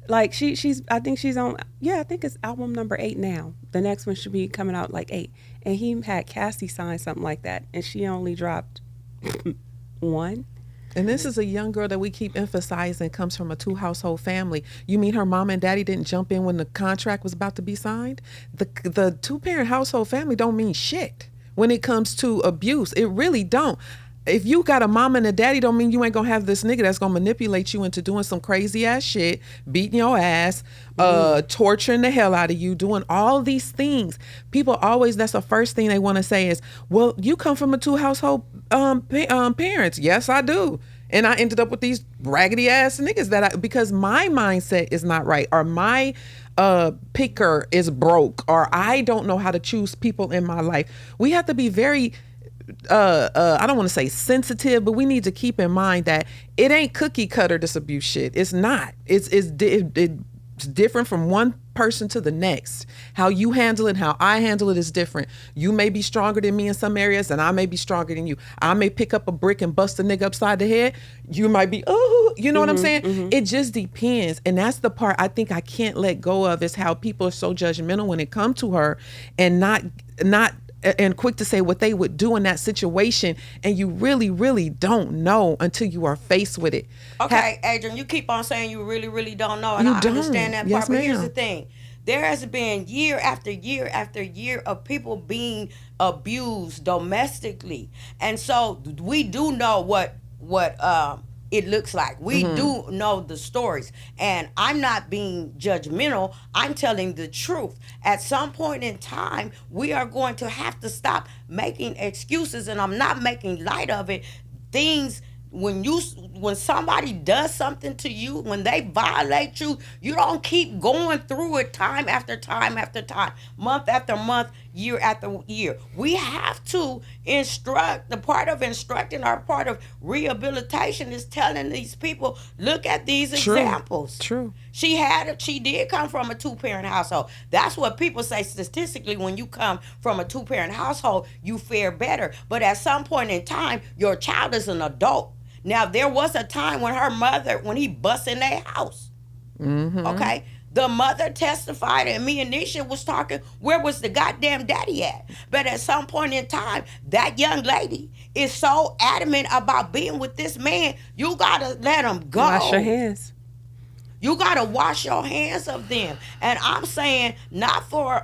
Like, she's I think she's on, I think it's album number 8 now. The next one should be coming out like 8. And he had Cassie sign something like that, and she only dropped 1.
And this is a young girl that we keep emphasizing comes from a 2-household family. You mean her mom and daddy didn't jump in when the contract was about to be signed? The 2-parent household family don't mean shit when it comes to abuse. It really don't. If you got a mom and a daddy, don't mean you ain't gonna have this nigga that's gonna manipulate you into doing some crazy ass shit, beating your ass, torturing the hell out of you, doing all these things. People always, that's the first thing they want to say is, well, you come from a 2-household parents. Yes, I do. And I ended up with these raggedy ass niggas because my mindset is not right, or my picker is broke, or I don't know how to choose people in my life. We have to be very I don't want to say sensitive, but we need to keep in mind that it ain't cookie cutter, this abuse shit. It's not. It's different from one person to the next. How you handle it, how I handle it is different. You may be stronger than me in some areas, and I may be stronger than you. I may pick up a brick and bust a nigga upside the head. You might be, you know what I'm saying? It just depends. And that's the part I think I can't let go of, is how people are so judgmental when it comes to her, and not and quick to say what they would do in that situation, and you really, really don't know until you are faced with it.
Okay, Adrian, you keep on saying you really, really don't know, and I understand that part, but here's the thing. There has been year after year after year of people being abused domestically, and so we do know what it looks like. We do know the stories, and I'm not being judgmental. I'm telling the truth. At some point in time, we are going to have to stop making excuses, and I'm not making light of it. Things when somebody does something to you, when they violate you, you don't keep going through it time after time after time, month after month, year after year. We have to instruct. The part of instructing or part of rehabilitation is telling these people, look at these examples.
True.
She did come from a two-parent household. That's what people say statistically. When you come from a two-parent household, you fare better. But at some point in time, your child is an adult. Now, there was a time when he bust in their house.
Mm-hmm.
Okay? The mother testified, and me and Nisha was talking, where was the goddamn daddy at? But at some point in time, that young lady is so adamant about being with this man, you got to let him go.
Wash your hands.
You got to wash your hands of them. And I'm saying, not for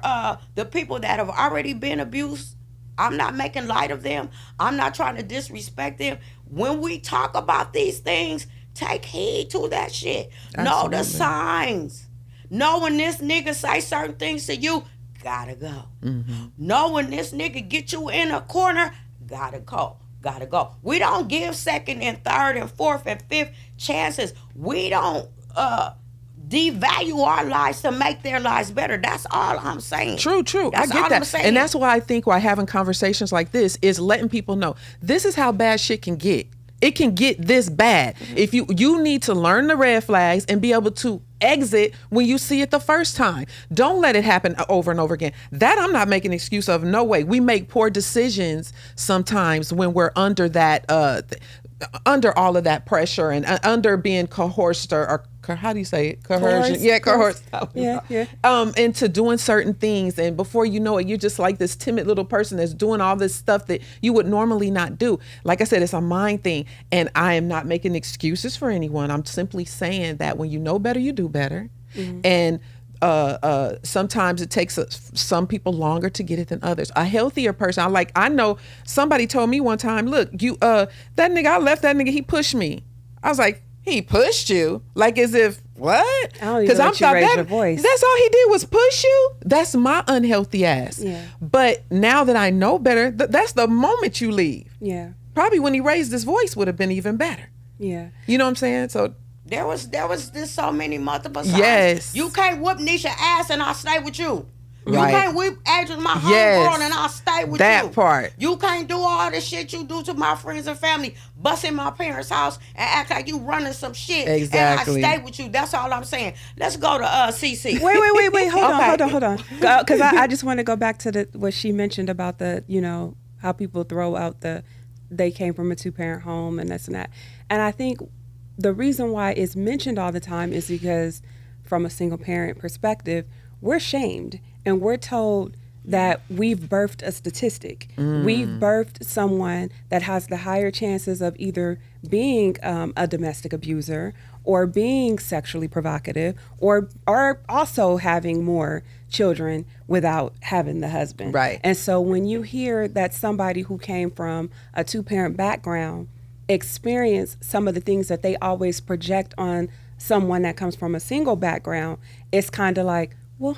the people that have already been abused. I'm not making light of them. I'm not trying to disrespect them. When we talk about these things, take heed to that shit.
Absolutely.
Know the signs. Know when this nigga say certain things to you, gotta go.
Mm-hmm.
Know when this nigga get you in a corner, gotta go. Gotta go. We don't give second and third and fourth and fifth chances. We don't devalue our lives to make their lives better. That's all I'm saying.
True.
That's
I get
all
that.
I'm saying.
And that's why I think why having conversations like this is letting people know this is how bad shit can get. It can get this bad. Mm-hmm. If you need to learn the red flags and be able to exit when you see it the first time. Don't let it happen over and over again. That I'm not making an excuse of. No way. We make poor decisions sometimes when we're under that under all of that pressure and under being coerced or how do you say it? Coercion. Coerced. Into doing certain things. And before you know it, you're just like this timid little person that's doing all this stuff that you would normally not do. Like I said, it's a mind thing. And I am not making excuses for anyone. I'm simply saying that when you know better, you do better. Mm-hmm. And sometimes it takes some people longer to get it than others. A healthier person, I know somebody told me one time, look, that nigga, I left that nigga, he pushed me. I was like, he pushed you? Like as if, what?
Because I'm raise your voice.
That's all he did was push you? That's my unhealthy ass.
Yeah.
But now that I know better, that's the moment you leave.
Yeah.
Probably when he raised his voice would have been even better.
Yeah.
You know what I'm saying? So
There was just so many multiple signs.
Yes.
You can't whoop Nisha ass and I'll stay with you. You
Right.
can't whip Adrian, my
Yes.
homegirl, and I'll stay with you.
That part.
You can't do all the shit you do to my friends and family, bust in my parents' house and act like you running some shit.
Exactly.
And I stay with you. That's all I'm saying. Let's go to CC.
Wait. Hold
Okay.
on. Because I just want to go back to what she mentioned about how people throw out they came from a two-parent home and this and that. And I think the reason why it's mentioned all the time is because from a single parent perspective, we're shamed and we're told that we've birthed a statistic. We've birthed someone that has the higher chances of either being a domestic abuser or being sexually provocative or also having more children without having the husband.
Right.
And so when you hear that somebody who came from a two-parent background experience some of the things that they always project on someone that comes from a single background, it's kind of like, well,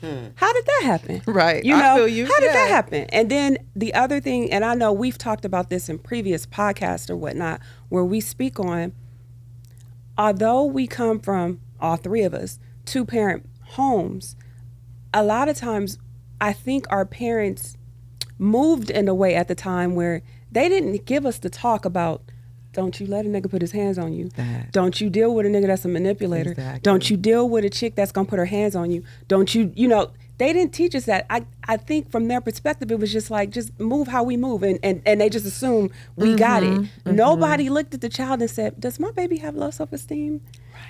how did that happen?
Right.
You know,
I feel you.
How did
Yeah.
that happen? And then the other thing, and I know we've talked about this in previous podcasts or whatnot, where we speak on, although we come from, all three of us, two-parent homes, a lot of times I think our parents moved in a way at the time where they didn't give us the talk about, don't you let a nigga put his hands on you.
That.
Don't you deal with a nigga that's a manipulator.
Exactly.
Don't you deal with a chick that's gonna put her hands on you. Don't you, they didn't teach us that. I think from their perspective, it was just like, just move how we move. And they just assume we got it. Nobody looked at the child and said, does my baby have low self-esteem?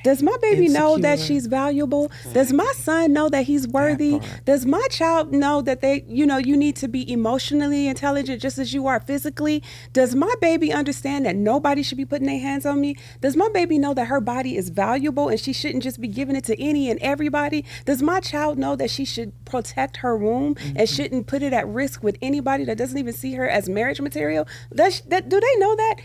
Does my baby know that
Insecure.
she's valuable? Does my son know that he's worthy?
part.
Does my child know that you need to be emotionally intelligent just as you are physically? Does my baby understand that nobody should be putting their hands on me? Does my baby know that her body is valuable and she shouldn't just be giving it to any and everybody? Does my child know that she should protect her womb and shouldn't put it at risk with anybody that doesn't even see her as marriage material? Do they know that?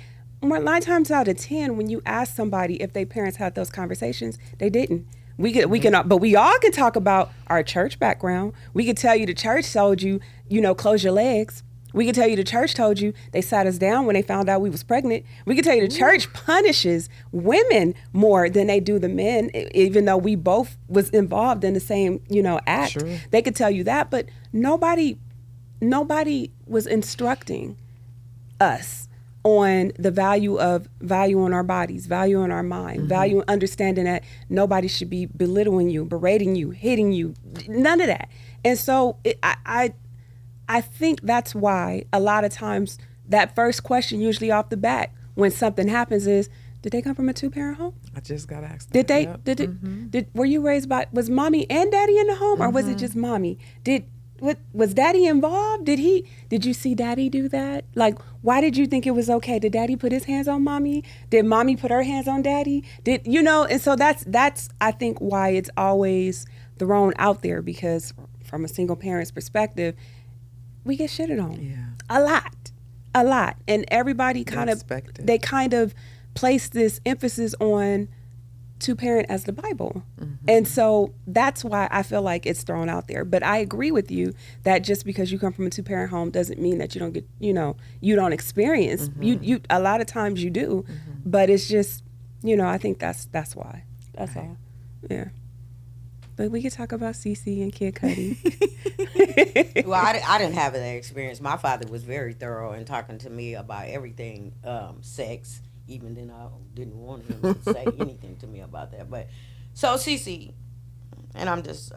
9 times out of 10, when you ask somebody if their parents had those conversations, they didn't. But we all can talk about our church background. We could tell you the church told you, close your legs. We can tell you the church told you. They sat us down when they found out we was pregnant. We can tell you the church punishes women more than they do the men, even though we both was involved in the same, act.
Sure.
They could tell you that, but nobody was instructing us on the value on our bodies, value on our mind, value understanding that nobody should be belittling you, berating you, hitting you, none of that. And so I think that's why a lot of times that first question usually off the bat when something happens is, did they come from a 2-parent home?
I just got asked that.
Did they?
Yep.
Were you raised by? Was mommy and daddy in the home, or was it just mommy? Was daddy involved? Did you see daddy do that? Like, why did you think it was okay? Did daddy put his hands on mommy? Did mommy put her hands on daddy? And so that's I think why it's always thrown out there, because from a single parent's perspective, we get shitted on.
Yeah.
A lot. And everybody kind of place this emphasis on 2-parent as the Bible. And so that's why I feel like it's thrown out there. But I agree with you that just because you come from a 2-parent home doesn't mean that you don't get, you don't experience. You a lot of times you do, but it's just, I think that's why. That's all. Yeah. But we could talk about Cece and Kid Cudi.
Well, I didn't have that experience. My father was very thorough in talking to me about everything, sex. Even then, I didn't want him to say anything to me about that. But so Cece, and I'm just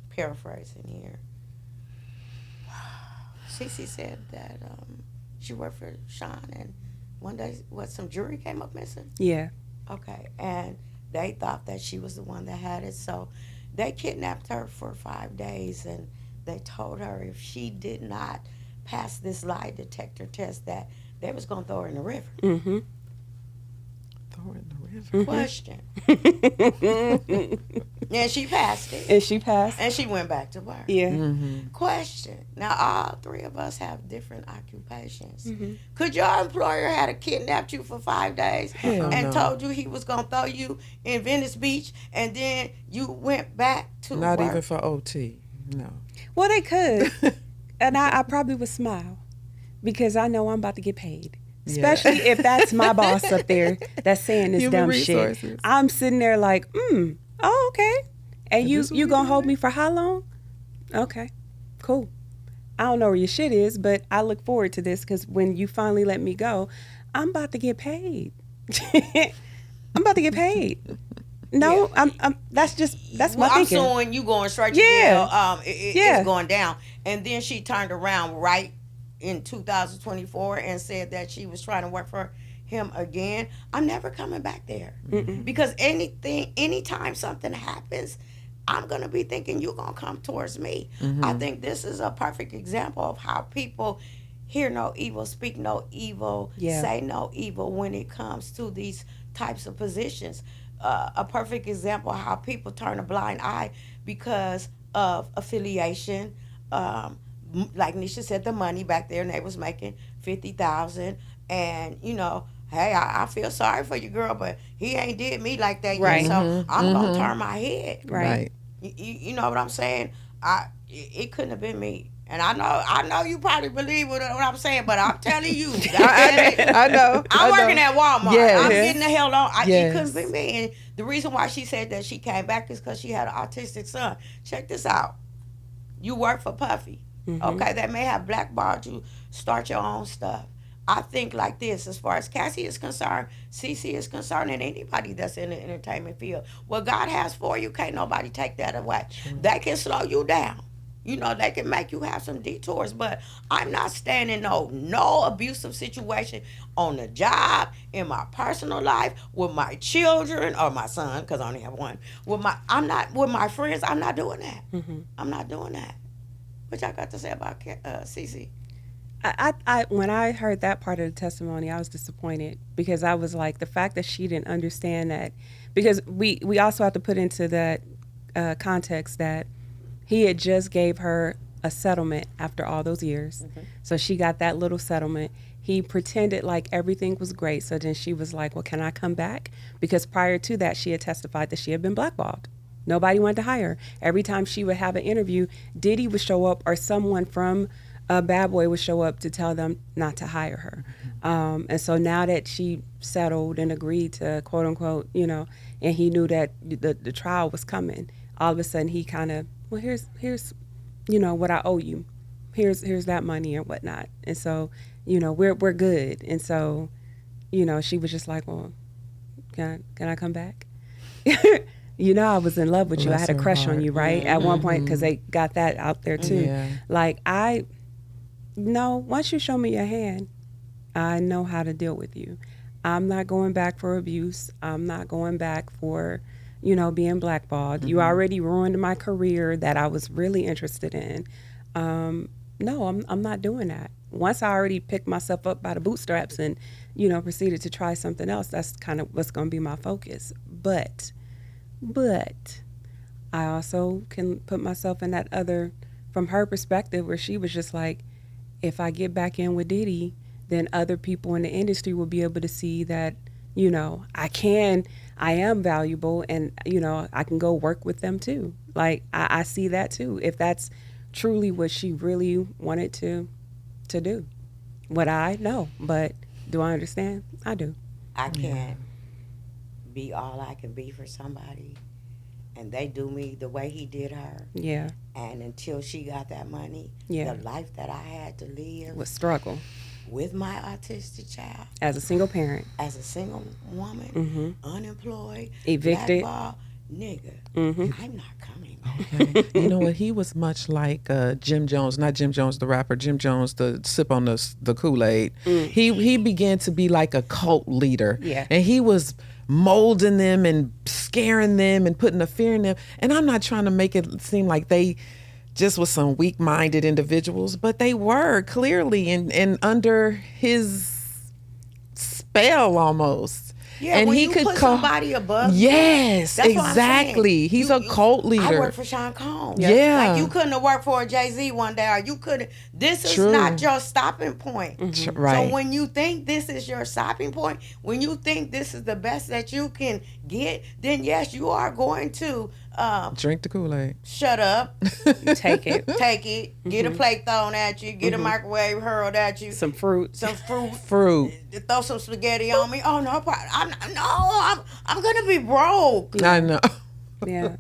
paraphrasing here. Cece said that she worked for Sean, and one day, some jewelry came up missing?
Yeah.
Okay, and they thought that she was the one that had it, so they kidnapped her for 5 days, and they told her if she did not pass this lie detector test that they was going to throw her in the river.
Mm-hmm.
Throw her in the river?
Question. And she passed it.
And she passed.
And she went back to work.
Yeah.
Question. Now, all three of us have different occupations. Could your employer had kidnapped you for 5 days and told you he was going to throw you in Venice Beach, and then you went back to
Not
work?
even for OT. No.
Well, they could. And I probably would smile because I know I'm about to get paid. Especially if that's my boss up there that's saying this
Human
dumb
resources.
shit. I'm sitting there like, oh, okay. And you gonna hold me for how long? Okay, cool. I don't know where your shit is, but I look forward to this because when you finally let me go, I'm about to get paid. I'm about to get paid. No, that's my thinking.
I'm suing you going straight to jail. It's going down. And then she turned around right in 2024 and said that she was trying to work for him again. I'm never coming back there. Because anytime something happens, I'm going to be thinking you're going to come towards me. I think this is a perfect example of how people hear no evil, speak no evil, say no evil when it comes to these types of positions. A perfect example of how people turn a blind eye because of affiliation. Like Nisha said, the money back there, and they was making $50,000, and hey, I feel sorry for you, girl, but he ain't did me like that yet, so I'm gonna turn my head.
Right.
You know what I'm saying? It couldn't have been me. And I know you probably believe what I'm saying, but I'm telling you,
I know.
I'm working at Walmart.
Yes.
I'm getting the hell on.
Yes.
It couldn't be me. And the reason why she said that she came back is because she had an autistic son. Check this out. You work for Puffy. Okay, that may have blackballed you. Start your own stuff. I think like this, as far as Cassie is concerned, Cece is concerned, and anybody that's in the entertainment field. What God has for you, can't nobody take that away. They can slow you down. They can make you have some detours, but I'm not standing no abusive situation on the job, in my personal life, with my children, or my son, because I only have one. With my friends, I'm not doing that. I'm not doing that. What y'all got to say about Cece?
I when I heard that part of the testimony, I was disappointed because I was like, the fact that she didn't understand that, because we also have to put into that context that he had just gave her a settlement after all those years. So she got that little settlement. He pretended like everything was great. So then she was like, well, can I come back? Because prior to that, she had testified that she had been blackballed. Nobody wanted to hire her. Every time she would have an interview, Diddy would show up or someone from a bad boy would show up to tell them not to hire her. And so now that she settled and agreed to quote unquote, and he knew that the trial was coming, all of a sudden he kind of, well, here's what I owe you. Here's that money and whatnot. And so, we're good. And so, she was just like, well, can I come back? I was in love with you. I had a crush on you, right? At one point, because they got that out there too.
Yeah.
Like, once you show me your hand, I know how to deal with you. I'm not going back for abuse. I'm not going back for, being blackballed. You already ruined my career that I was really interested in. No, I'm not doing that. Once I already picked myself up by the bootstraps and, proceeded to try something else, that's kind of what's going to be my focus. But I also can put myself in that other, from her perspective, where she was just like, if I get back in with Diddy, then other people in the industry will be able to see that, I am valuable, and, I can go work with them too. Like, I see that too. If that's truly what she really wanted to do. Would I? No. But do I understand? I do.
I can't be all I can be for somebody, and they do me the way he did her.
Yeah.
And until she got that money,
Yeah.
the life that I had to live
With struggle.
with my autistic child,
As a single parent.
as a single woman, unemployed,
Evicted.
blackballed, nigga, I'm not coming back.
Okay. You know what? He was much like Jim Jones, not Jim Jones the rapper, Jim Jones the sip on the Kool-Aid. He began to be like a cult leader.
Yeah.
And he was molding them and scaring them and putting a fear in them. And I'm not trying to make it seem like they just was some weak-minded individuals, but they were clearly and under his spell almost.
Yeah,
and
when
he
you
could
put
call
somebody above you,
yes,
that's what I'm saying.
exactly. He's a cult leader.
I worked for Sean Combs.
Yeah.
Like, you couldn't have worked for a Jay-Z one day, or you couldn't. This is
True.
not your stopping point.
Right.
So when you think this is your stopping point, when you think this is the best that you can get, then yes, you are going to
Drink the Kool-Aid.
shut up,
Take it.
take it, get a plate thrown at you, get a microwave hurled at you,
Some fruit.
some fruit,
Fruit.
throw some spaghetti on me. Oh no, I'm gonna be broke.
I know.
Yeah.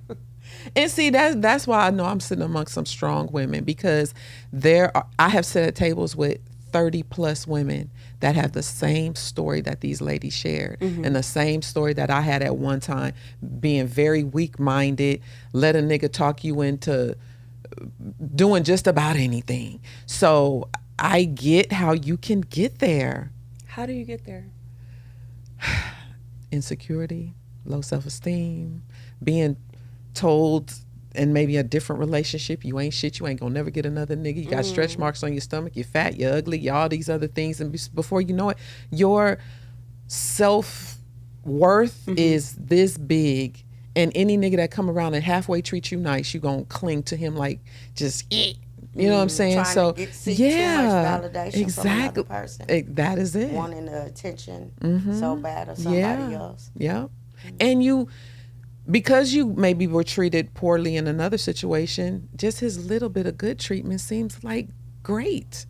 And see, that's why I know I'm sitting amongst some strong women, because I have sat at tables with 30 plus women that have the same story that these ladies shared, and the same story that I had at one time, being very weak-minded, let a nigga talk you into doing just about anything. So I get how you can get there.
How do you get there?
Insecurity, low self-esteem, being told in maybe a different relationship, you ain't shit, you ain't gonna never get another nigga, you got stretch marks on your stomach, you're fat, you're ugly, you all these other things, and before you know it, your self-worth is this big, and any nigga that come around and halfway treat you nice, you gonna cling to him like just eat. You know what I'm saying?
Trying
So
to seek
yeah,
too much validation
exactly.
from another person.
That is it.
Wanting the attention so bad of somebody else.
Yeah. And you, because you maybe were treated poorly in another situation, just his little bit of good treatment seems like great.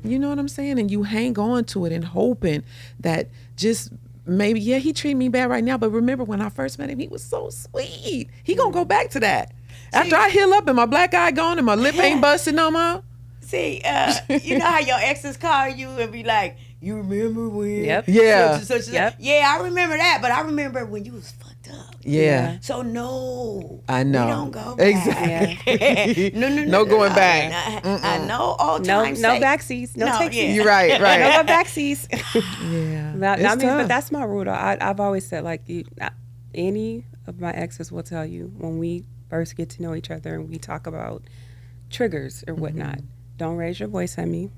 You know what I'm saying? And you hang on to it and hoping that just maybe, yeah, he treated me bad right now, but remember when I first met him, he was so sweet. He gonna go back to that. After I heal up and my black eye gone and my lip ain't busted no more.
See, you know how your exes call you and be like, you remember when?
Yep.
Yeah.
Such and
Yep.
Yeah, I remember that, but I remember when you was fucked up.
Yeah.
So no,
I know.
we don't go back.
Exactly.
no,
No going back.
I know all
No,
time.
no backseats. No takesies.
yeah.
You're right,
No
right.
backseats.
Yeah.
I mean,
tough.
but that's my rule. Though. I've always said, like, any of my exes will tell you when we first get to know each other and we talk about triggers or whatnot, don't raise your voice at me.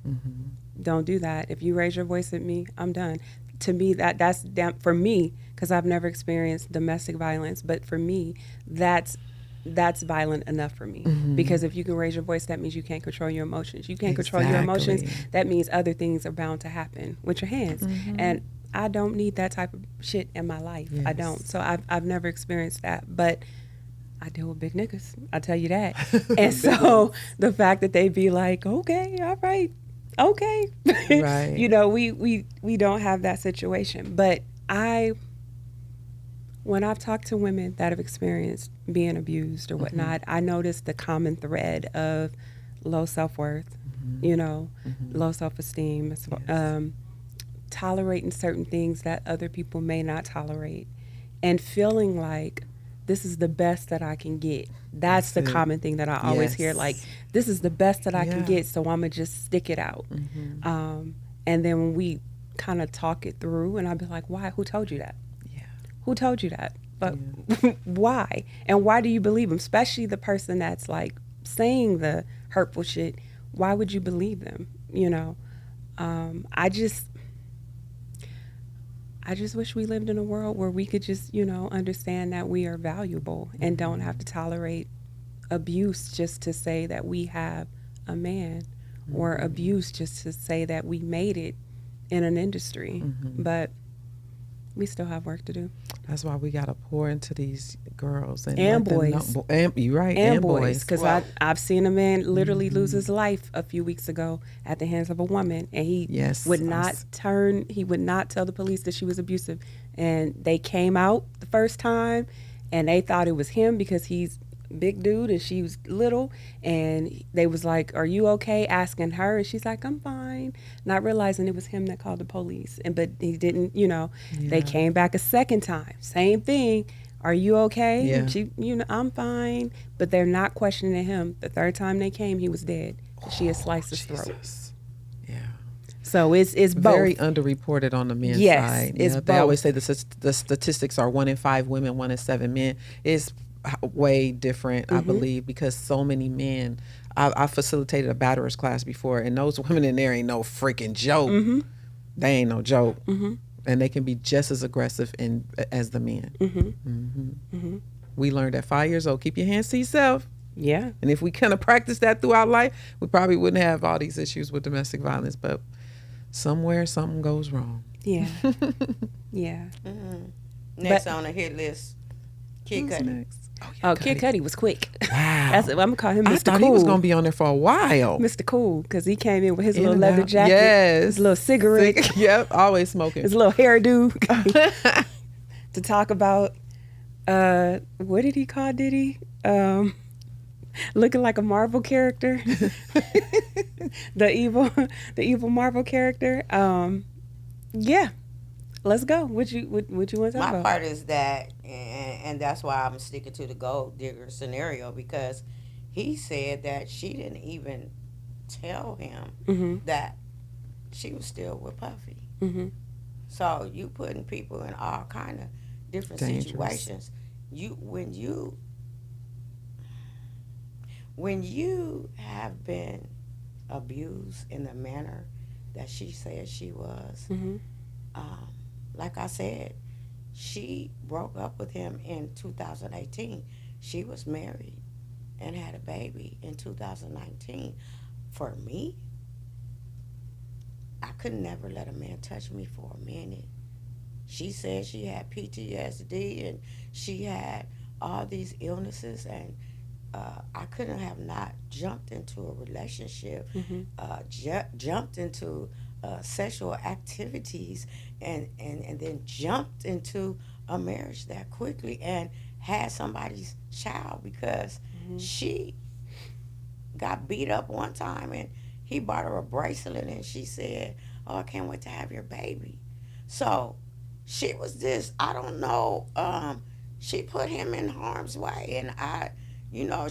Don't do that. If you raise your voice at me, I'm done. To me, that's for me, because I've never experienced domestic violence, but for me, that's violent enough for me. Because if you can raise your voice, that means you can't control your emotions. You can't control your emotions.
Exactly.
That means other things are bound to happen with your hands. And I don't need that type of shit in my life. I
Yes.
don't. So I've never experienced that. But I deal with big niggas. I'll tell you that. And so the fact that they be like, okay, all right, okay.
Right.
You know, we don't have that situation. But when I've talked to women that have experienced being abused or whatnot, I noticed the common thread of low self-worth, you know, low self-esteem, tolerating certain things that other people may not tolerate, and feeling like this is the best that I can get. That's the common thing that I always hear, like, this is the best that I can get, so I'm going to just stick it out. And then when we kind of talk it through, and I'll be like, why? Who told you that? Who told you that? But why? And why do you believe them? Especially the person that's like saying the hurtful shit. Why would you believe them? You know, I just wish we lived in a world where we could just, you know, understand that we are valuable and don't have to tolerate abuse just to say that we have a man, or abuse just to say that we made it in an industry. But we still have work to do.
That's why we gotta pour into these girls and
boys.
You're right,
and boys. Because I've seen a man literally lose his life a few weeks ago at the hands of a woman, and he would not turn. He would not tell the police that she was abusive, and they came out the first time, and they thought it was him because he's big dude and she was little, and they was like, are you okay, asking her, and she's like, I'm fine, not realizing it was him that called the police. And but he didn't, you know. They came back a second time, same thing, are you okay? And she, you know, I'm fine, but they're not questioning him. The third time they came, he was dead. She had sliced his throat. So it's both.
Very underreported on the men's side.
It's
they always say the statistics are 1 in 5 women, 1 in 7 men. It's way different, I believe, because so many men. I facilitated a batterers class before, and those women in there ain't no freaking joke. They ain't no joke, and they can be just as aggressive as the men. We learned at 5 years old, keep your hands to yourself. And if we kind of practice that throughout life, we probably wouldn't have all these issues with domestic violence. But somewhere something goes wrong.
Next on the hit list, Kid Cudi.
Next?
Kid Cudi was quick.
Wow.
I'm gonna call him Mr.
I thought
Cool.
he was gonna be on there for a while.
Mr. Cool, because he came in with his
In
little
and
leather
out.
jacket, his little cigarette,
Yep, always smoking.
his little hairdo, to talk about what did he call Diddy? Looking like a Marvel character, the evil Marvel character. Let's go. What you want to talk about?
My part is that, and that's why I'm sticking to the gold digger scenario, because he said that she didn't even tell him that she was still with Puffy. So you putting people in all kind of different situations. When you have been abused in the manner that she said she was, like I said, she broke up with him in 2018. She was married and had a baby in 2019. For me, I could never let a man touch me for a minute. She said she had PTSD and she had all these illnesses, and I couldn't have not jumped into a relationship, jumped into sexual activities, and then jumped into a marriage that quickly and had somebody's child, because she got beat up one time and he bought her a bracelet and she said, oh, I can't wait to have your baby. So she was this, I don't know, she put him in harm's way, and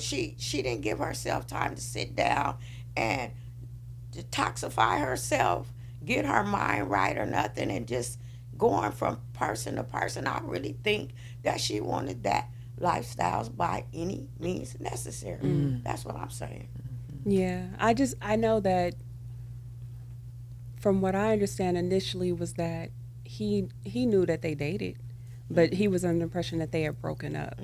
she didn't give herself time to sit down and detoxify herself, get her mind right or nothing, and just going from person to person. I really think that she wanted that lifestyles by any means necessary. That's what I'm saying.
Yeah, I know that from what I understand initially was that he knew that they dated, but he was under the impression that they had broken up.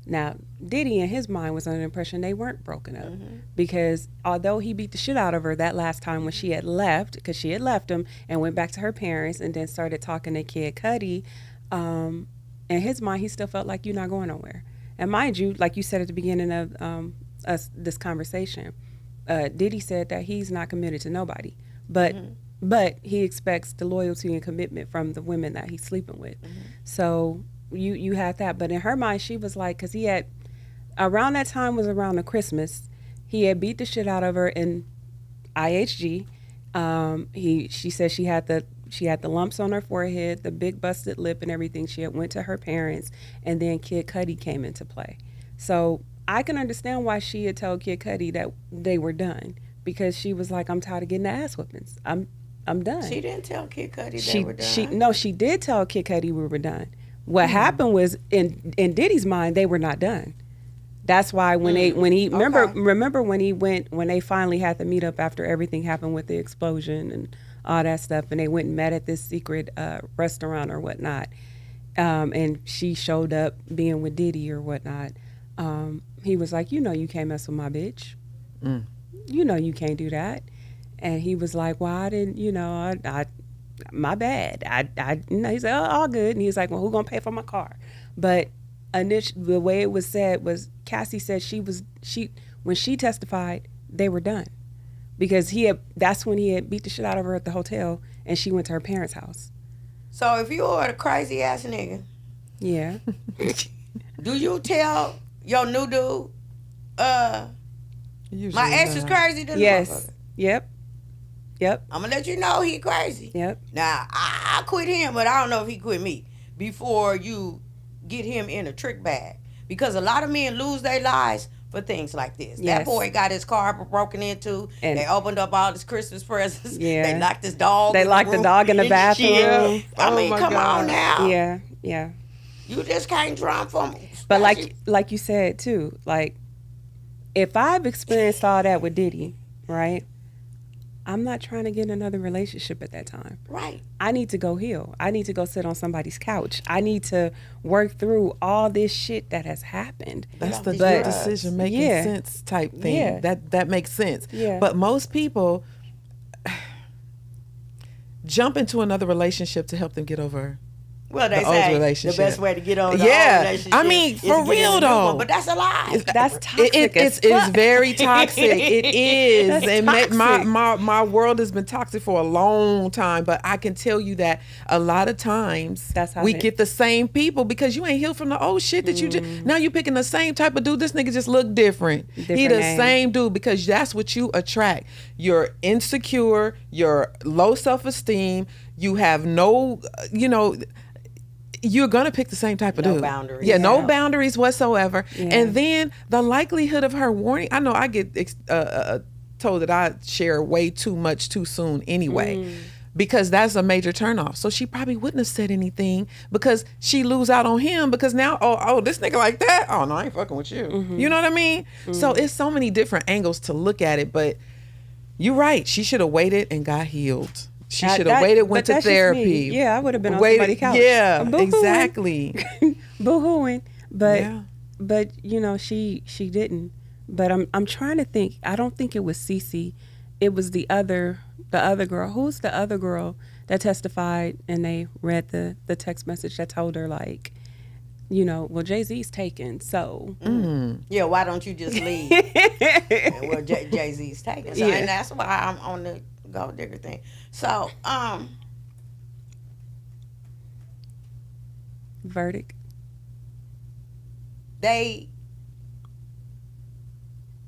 Now, Diddy in his mind was under the impression they weren't broken up, because although he beat the shit out of her that last time when she had left, because she had left him and went back to her parents and then started talking to Kid Cudi, in his mind he still felt like, you're not going nowhere. And mind you, like you said at the beginning of this conversation, Diddy said that he's not committed to nobody, but he expects the loyalty and commitment from the women that he's sleeping with. So you had that, but in her mind, she was like, because he had around that time was around the Christmas, he had beat the shit out of her in IHG. She said she had the lumps on her forehead, the big busted lip and everything. She had went to her parents, and then Kid Cudi came into play. So I can understand why she had told Kid Cudi that they were done, because she was like, I'm tired of getting the ass whippings. I'm done.
She didn't tell Kid Cudi they were done.
No, she did tell Kid Cudi we were done. What happened was in Diddy's mind, they were not done. That's why when he remember when they finally had the meetup after everything happened with the explosion and all that stuff, and they went and met at this secret restaurant or whatnot, and she showed up being with Diddy or whatnot. He was like, you can't mess with my bitch. You can't do that. And he was like, well, I didn't, I my bad. He said, oh, all good. And he was like, well, who gonna pay for my car? But the way it was said was, Cassie said when she testified, they were done, because that's when he had beat the shit out of her at the hotel, and she went to her parents' house.
So if you are a crazy ass nigga,
yeah,
do you tell your new dude, my ex is crazy?
Yes. Yep.
I'm gonna let you know he crazy.
Yep.
Now I quit him, but I don't know if he quit me before you get him in a trick bag, because a lot of men lose their lives for things like this.
Yes.
That boy got his car broken into, and they opened up all his Christmas presents.
Yeah.
They locked his dog.
They locked the dog in the bathroom.
I mean, come on now.
Yeah.
You just can't drum from.
But like you said too, like, if I've experienced all that with Diddy, right? I'm not trying to get in another relationship at that time.
Right.
I need to go heal. I need to go sit on somebody's couch. I need to work through all this shit that has happened.
That's the good decision making sense type thing.
Yeah.
That makes sense.
Yeah.
But most people jump into another relationship to help them get over
Well, they
the old
say
relationship.
the best way to get on the
Yeah.
old relationship
I mean,
is
for
to get
real
in a new
though.
one, but that's a lie.
That's toxic.
It's very toxic. It is.
That's
And
toxic.
my world has been toxic for a long time, but I can tell you that a lot of times
That's how
we
it-
get the same people, because you ain't healed from the old shit that you just, now you picking the same type of dude. This nigga just look different. He
Different
the
name.
same dude, because that's what you attract. You're insecure, you're low self-esteem, you have no, you're gonna pick the same type of
No
dude.
boundaries.
Yeah, no
Yeah.
boundaries whatsoever.
Yeah.
And then the likelihood of her warning. I know I get told that I share way too much too soon anyway, because that's a major turnoff. So she probably wouldn't have said anything, because she lose out on him, because now oh this nigga like that. Oh no, I ain't fucking with you. You know what I mean? So it's so many different angles to look at it. But you're right. She should have waited and got healed. She should have waited, went
but
to
that's just
therapy.
me. Yeah, I would have been on
Waited-
somebody's couch.
Yeah,
Boo-hooing.
exactly.
Boo-hooing. But
Yeah.
but she didn't. But I'm trying to think. I don't think it was Cece. It was the other girl. Who's the other girl that testified, and they read the text message that told her, like, well, Jay-Z's taken, so
Yeah, why don't you just leave? Well, Jay-Z's taking. So,
Yeah.
and that's why I'm on the gold digger thing. So,
verdict.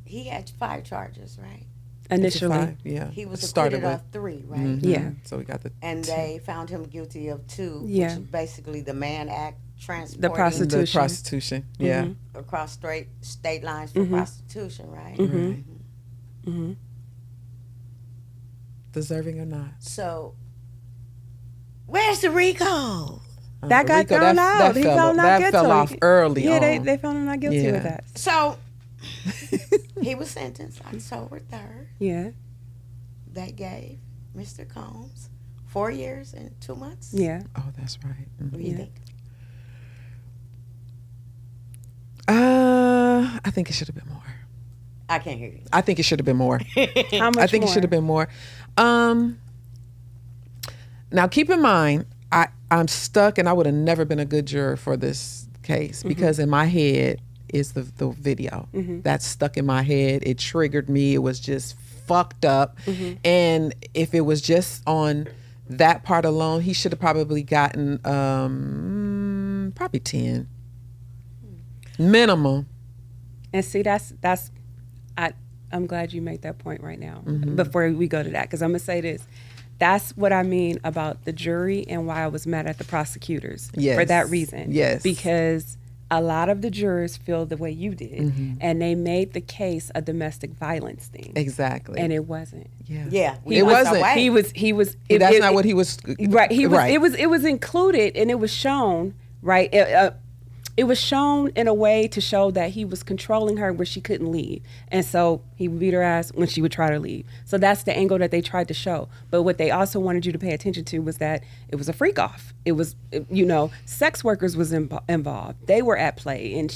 He had 5 charges, right?
Initially.
55, yeah.
He was
Started
acquitted
with
of 3, right?
Mhm.
Yeah.
So we got the
And they found him guilty of 2,
Yeah.
which is basically the Mann Act, transporting
the
prostitution.
prostitution. Yeah.
Mhm.
across state lines for prostitution, right?
Right.
Mm-hmm.
Deserving or not.
So, where's the RICO?
That got
Rico,
thrown out. He
fell,
found not
that
guilty.
fell off early
Yeah,
on.
they found him not guilty
Yeah.
with that.
So, he was sentenced October 3rd.
Yeah.
They gave Mr. Combs 4 years and 2 months.
Yeah.
Oh, that's right.
What do you
Yeah.
think?
I think it should have been more.
I can't hear you.
I think it should have been more.
How much
I think
more?
it should have been more. Now keep in mind, I'm stuck, and I would have never been a good juror for this case, because in my head, is the video. That's stuck in my head. It triggered me. It was just fucked up. And if it was just on that part alone, he should have probably gotten probably 10 minimum.
And see, I'm glad you made that point right now before we go to that, because I'm going to say this. That's what I mean about the jury and why I was mad at the prosecutors for that reason.
Yes.
Because a lot of the jurors feel the way you did, and they made the case a domestic violence thing.
Exactly.
And it wasn't.
Yeah.
It wasn't.
He was.
That's not what he was.
Right. He was.
Right.
It was included, and it was shown. Right. It was shown in a way to show that he was controlling her where she couldn't leave. And so he would beat her ass when she would try to leave. So that's the angle that they tried to show. But what they also wanted you to pay attention to was that it was a freak off. It was, sex workers was involved. They were at play. And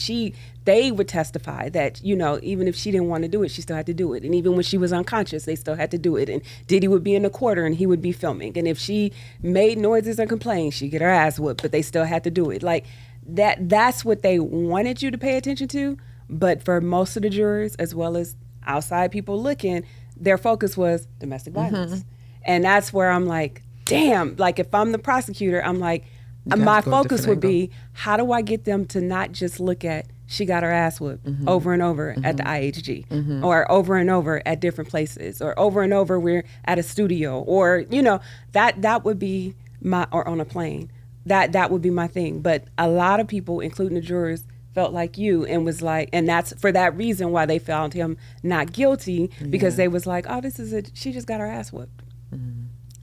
they would testify that, even if she didn't want to do it, she still had to do it. And even when she was unconscious, they still had to do it. And Diddy would be in the quarter and he would be filming. And if she made noises or complained, she'd get her ass whooped, but they still had to do it. Like, that's what they wanted you to pay attention to. But for most of the jurors, as well as outside people looking, their focus was domestic violence. And that's where I'm like, damn, like if I'm the prosecutor, I'm like, my focus would be, how do I get them to not just look at she got her ass whooped over and over at the IHG or over and over at different places or over and over we're at a studio or, that would be or on a plane. That would be my thing. But a lot of people, including the jurors, felt like you and was like, and that's for that reason why they found him not guilty, because they was like, oh, she just got her ass whooped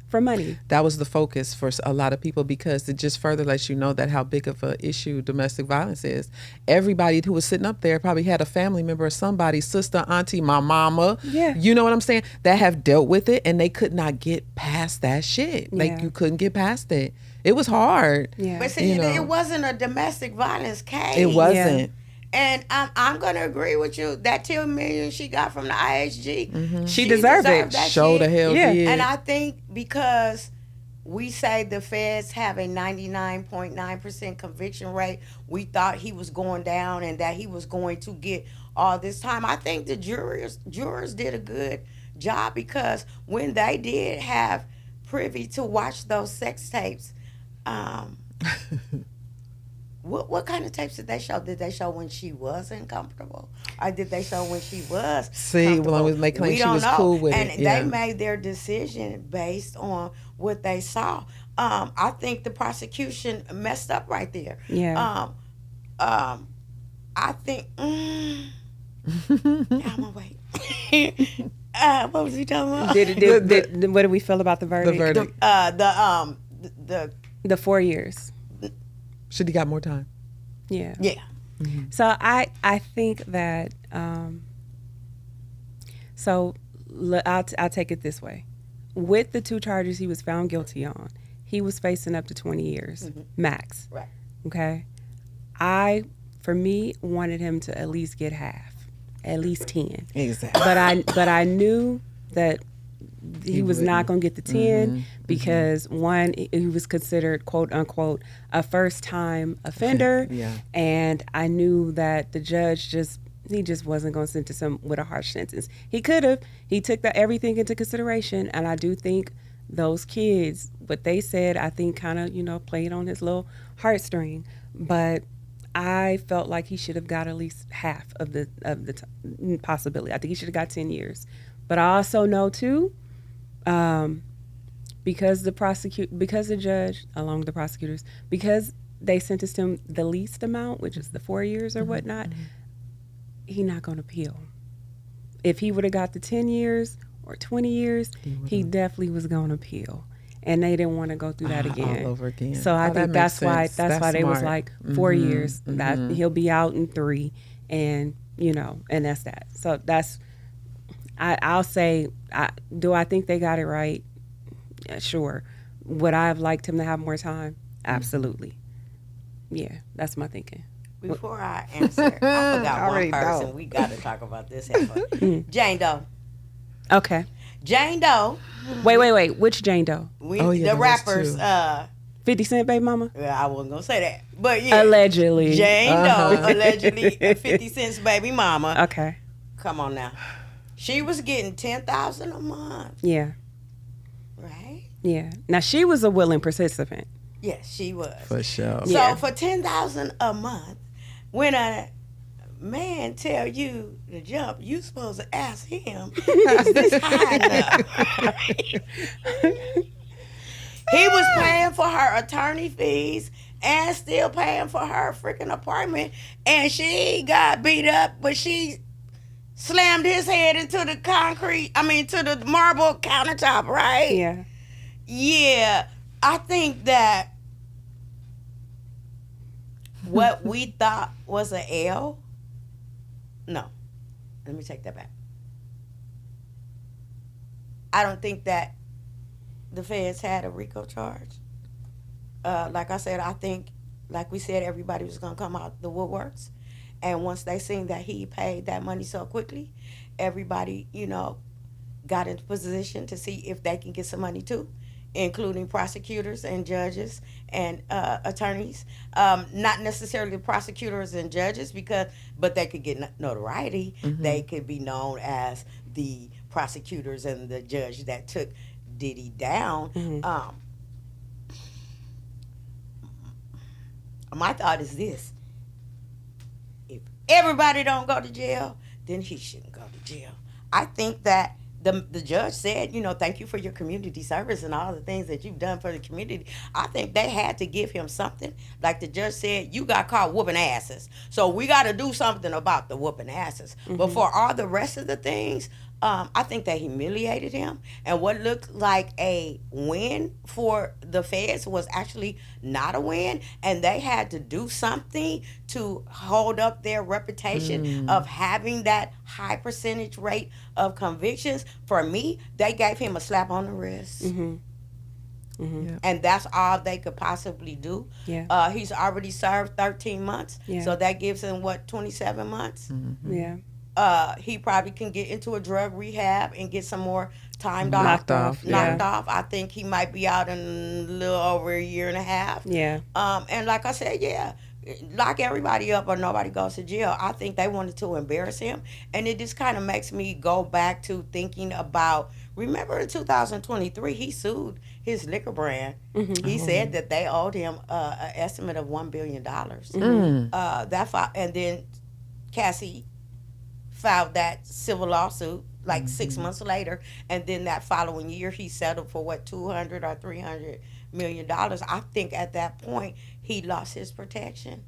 for money.
That was the focus for a lot of people, because it just further lets you know that how big of an issue domestic violence is. Everybody who was sitting up there probably had a family member or somebody, sister, auntie, my mama, you know what I'm saying, that have dealt with it, and they could not get past that shit. Like, you couldn't get past it. It was hard.
Yeah.
But see, it wasn't a domestic violence case.
It wasn't.
Yeah.
And I'm going to agree with you. That $10 million she got from the IHG,
She deserved it.
That
Show
shit.
the hell did.
And I think because we say the feds have a 99.9% conviction rate, we thought he was going down and that he was going to get all this time. I think the jurors did a good job, because when they did have privy to watch those sex tapes, what kind of tapes did they show? Did they show when she wasn't comfortable, or did they show when she was?
Well, they claimed she was cool with it.
And they made their decision based on what they saw. I think the prosecution messed up right there.
Yeah.
I think. I'm gonna wait. What was he talking about?
What do we feel about the verdict?
The verdict.
The 4 years.
Should he got more time?
Yeah.
Yeah.
So I think that I'll take it this way. With the 2 charges he was found guilty on, he was facing up to 20 years max.
Right.
Okay. I, for me, wanted him to at least get half, at least 10.
Exactly.
But I knew that he was not going to get the 10 because one, he was considered, quote unquote, a first time offender. And I knew that the judge he just wasn't going to sentence him with a harsh sentence. He could have. He took everything into consideration. And I do think those kids, what they said, I think kind of, played on his little heartstring. But I felt like he should have got at least half of the possibility. I think he should have got 10 years. But I also know too, because the judge, along with the prosecutors, because they sentenced him the least amount, which is the 4 years or whatnot, he's not going to appeal. If he would have got the 10 years or 20 years, he definitely was going to appeal. And they didn't want to go through that again.
All over again.
So I think that's why they was
smart.
like 4 years. That he'll be out in 3, and and that's that. So that's. I'll say, do I think they got it right? Yeah, sure. Would I have liked him to have more time? Absolutely. Yeah, that's my thinking.
Before I answer, I forgot one person. We got to talk about this. Jane Doe.
Okay.
Jane Doe.
Wait. Which Jane Doe?
The rappers.
50 Cent baby mama?
Well, I wasn't gonna say that, but yeah,
Allegedly.
Jane Doe, allegedly 50 Cent's baby mama.
Okay.
Come on now, she was getting $10,000 a month,
Yeah.
right?
Yeah. Now she was a willing participant.
Yes, she was.
For sure.
So
Yeah.
for $10,000 a month, when a man tell you to jump, you supposed to ask him, is this high enough? He was paying for her attorney fees and still paying for her freaking apartment, and she got beat up, but she slammed his head into the to the marble countertop, right?
Yeah.
Yeah, I think that what we thought was an L, no, let me take that back. I don't think that the feds had a RICO charge. Like I said, I think, like we said, everybody was going to come out the woodworks. And once they seen that he paid that money so quickly, everybody, got into position to see if they can get some money too, including prosecutors and judges and attorneys. Not necessarily the prosecutors and judges, but they could get notoriety.
Mm-hmm.
They could be known as the prosecutors and the judge that took Diddy down.
Mm-hmm.
My thought is this: if everybody don't go to jail, then he shouldn't go to jail. I think that the judge said, thank you for your community service and all the things that you've done for the community. I think they had to give him something. Like the judge said, you got caught whooping asses. So we got to do something about the whooping asses. Mm-hmm. But for all the rest of the things, I think they humiliated him. And what looked like a win for the feds was actually not a win. And they had to do something to hold up their reputation of having that high percentage rate of convictions. For me, they gave him a slap on the wrist.
Mm-hmm. Mm-hmm.
Yeah.
And that's all they could possibly do.
Yeah.
He's already served 13 months.
Yeah.
So that gives him, 27 months?
Mm-hmm.
Yeah.
He probably can get into a drug rehab and get some more time
Knocked off.
Knocked off. I think he might be out in a little over a year and a half.
Yeah.
And like I said, lock everybody up or nobody goes to jail. I think they wanted to embarrass him. And it just kind of makes me go back to thinking about, remember in 2023, he sued his liquor brand.
Mm-hmm.
He said that they owed him an estimate of $1 billion.
Mm.
And then Cassie filed that civil lawsuit 6 months later, and then that following year he settled for $200 or $300 million. I think at that point he lost his protection.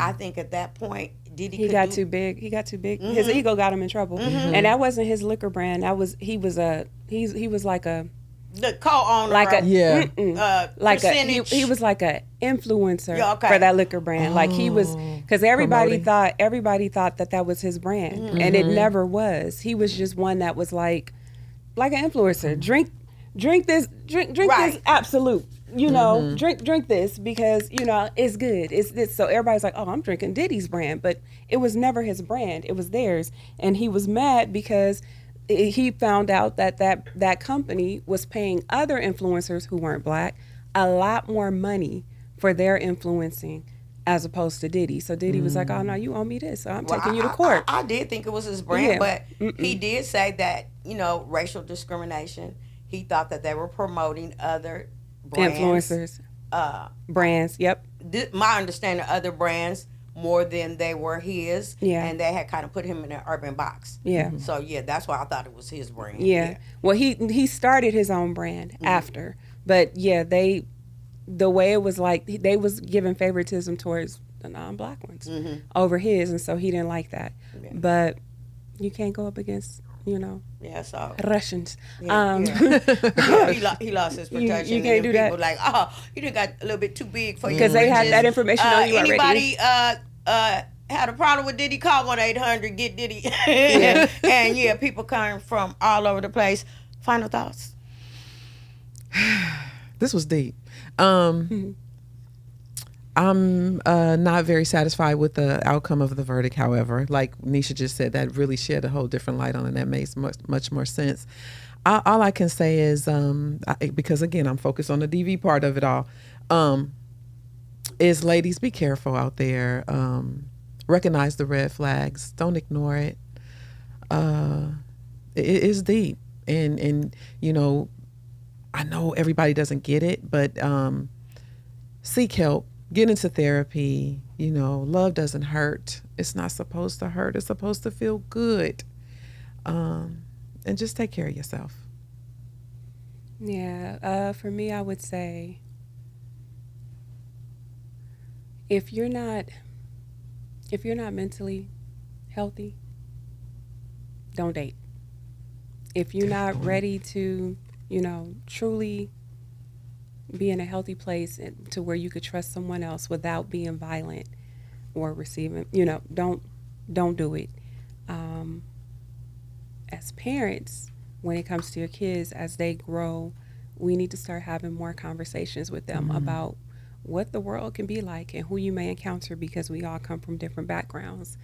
I think at that point
He got too big.
Mm-hmm.
His ego got him in trouble,
Mm-hmm.
and that wasn't his liquor brand. He was like a
the co-owner,
like a
Yeah.
like
percentage.
he was like a influencer
Yeah, okay.
for that liquor brand. Like he was, because everybody
Promoting.
thought that was his brand, and it never was. He was just one that was like an influencer. Drink this, drink
Right.
this Absolute. Drink this because it's good. It's this. So everybody's like, oh, I'm drinking Diddy's brand, but it was never his brand. It was theirs, and he was mad because he found out that company was paying other influencers who weren't black a lot more money for their influencing as opposed to Diddy. So Diddy was like, oh, no, you owe me this, so I'm taking you to court.
I did think it was his brand,
Yeah.
but he did say that, racial discrimination. He thought that they were promoting other brands.
Influencers. Brands, yep.
My understanding, other brands more than they were his.
Yeah.
And they had kind of put him in an urban box.
Yeah.
So, that's why I thought it was his brand.
Yeah. Well, he started his own brand after. But, the way it was like, they was giving favoritism towards the non-black ones over his, and so he didn't like that.
Yeah.
But you can't go up against,
Yeah, so.
Russians.
He lost his protection.
You can't do that.
People like, oh, you done got a little bit too big for you.
Because they had that information on you already.
Anybody had a problem with Diddy, call 1-800 get Diddy.
Yeah.
And people coming from all over the place. Final thoughts.
This was deep. I'm not very satisfied with the outcome of the verdict. However, like Nisha just said, that really shed a whole different light on it. And that makes much more sense. All I can say is, because again, I'm focused on the DV part of it all. um, is ladies, be careful out there. Recognize the red flags. Don't ignore it. Uh, it is deep, and you know, I know everybody doesn't get it, but seek help. Get into therapy. You know, love doesn't hurt. It's not supposed to hurt. It's supposed to feel good. And just take care of yourself.
Yeah. For me, I would say if you're not mentally healthy, don't date. If you're
Good
not
point.
ready to, truly be in a healthy place to where you could trust someone else without being violent or receiving, don't do it. Um, as parents, when it comes to your kids, as they grow, we need to start having more conversations with them about what the world can be like and who you may encounter because we all come from different backgrounds.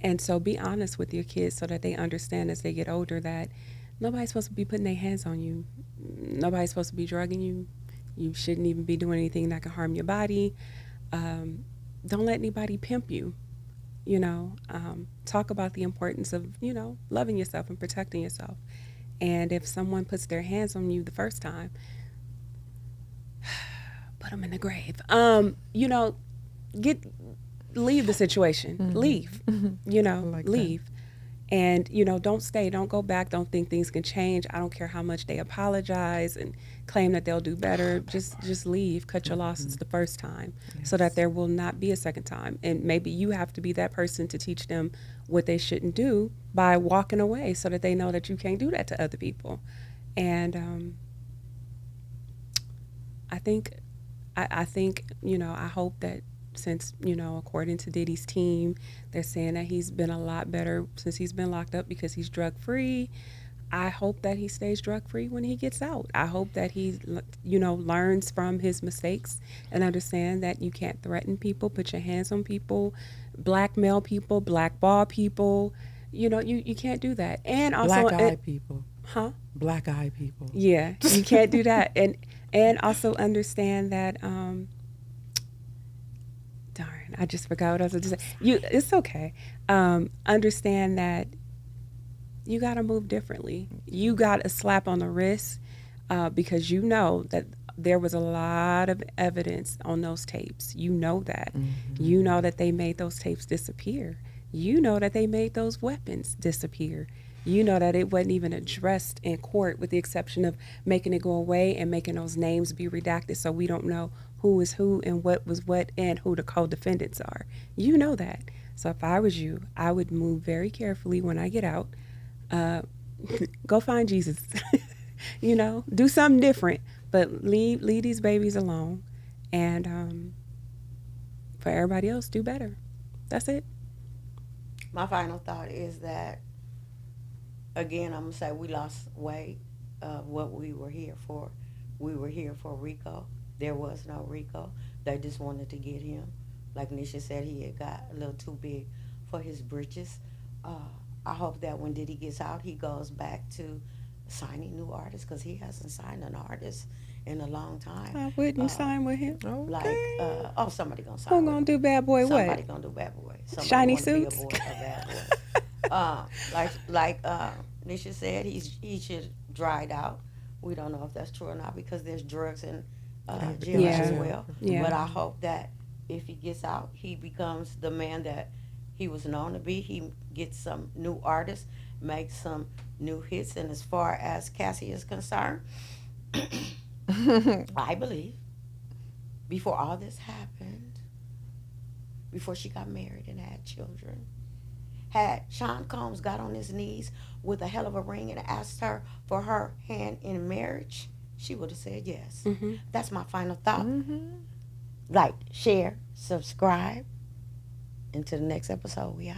And so be honest with your kids so that they understand as they get older that nobody's supposed to be putting their hands on you. Nobody's supposed to be drugging you. You shouldn't even be doing anything that can harm your body. Don't let anybody pimp you. Talk about the importance of, loving yourself and protecting yourself. And if someone puts their hands on you the first time, put them in the grave. Get leave the situation. Leave.
Like that.
Leave. And don't stay. Don't go back. Don't think things can change. I don't care how much they apologize and claim that they'll do better. Just leave. Cut your losses the first time, so that there will not be a second time. And maybe you have to be that person to teach them what they shouldn't do by walking away, so that they know that you can't do that to other people. And I think, I hope that since, according to Diddy's team, they're saying that he's been a lot better since he's been locked up because he's drug free. I hope that he stays drug free when he gets out. I hope that he, learns from his mistakes and understand that you can't threaten people, put your hands on people, blackmail people, blackball people. You can't do that. And also,
Black eyed people.
huh?
Black eyed people.
Yeah, you can't do that. And also understand that darn, I just forgot what I was going to say. It's okay. Understand that you got to move differently. You got a slap on the wrist because you know that there was a lot of evidence on those tapes. You know that. You know that they made those tapes disappear. You know that they made those weapons disappear. You know that it wasn't even addressed in court with the exception of making it go away and making those names be redacted so we don't know who is who and what was what and who the co-defendants are. You know that. So if I was you, I would move very carefully when I get out. Go find Jesus. Do something different, but leave these babies alone. And for everybody else, do better. That's it.
My final thought is that, again, I'm going to say we lost weight of what we were here for. We were here for Rico. There was no Rico. They just wanted to get him. Like Nisha said, he had got a little too big for his britches. I hope that when Diddy gets out, he goes back to signing new artists because he hasn't signed an artist in a long time.
I wouldn't sign with him.
Like, somebody gonna sign.
Who gonna do Bad Boy what?
Somebody gonna do Bad Boy. Somebody
Shiny
wanna be
suits?
a bad boy. Like Nisha said, he should dried out. We don't know if that's true or not because there's drugs in jail as well.
Yeah.
But I hope that if he gets out, he becomes the man that he was known to be. He gets some new artists, makes some new hits. And as far as Cassie is concerned, I believe before all this happened, before she got married and had children, had Sean Combs got on his knees with a hell of a ring and asked her for her hand in marriage, she would have said yes. That's my final thought. Like, share, subscribe. Until the next episode, we out.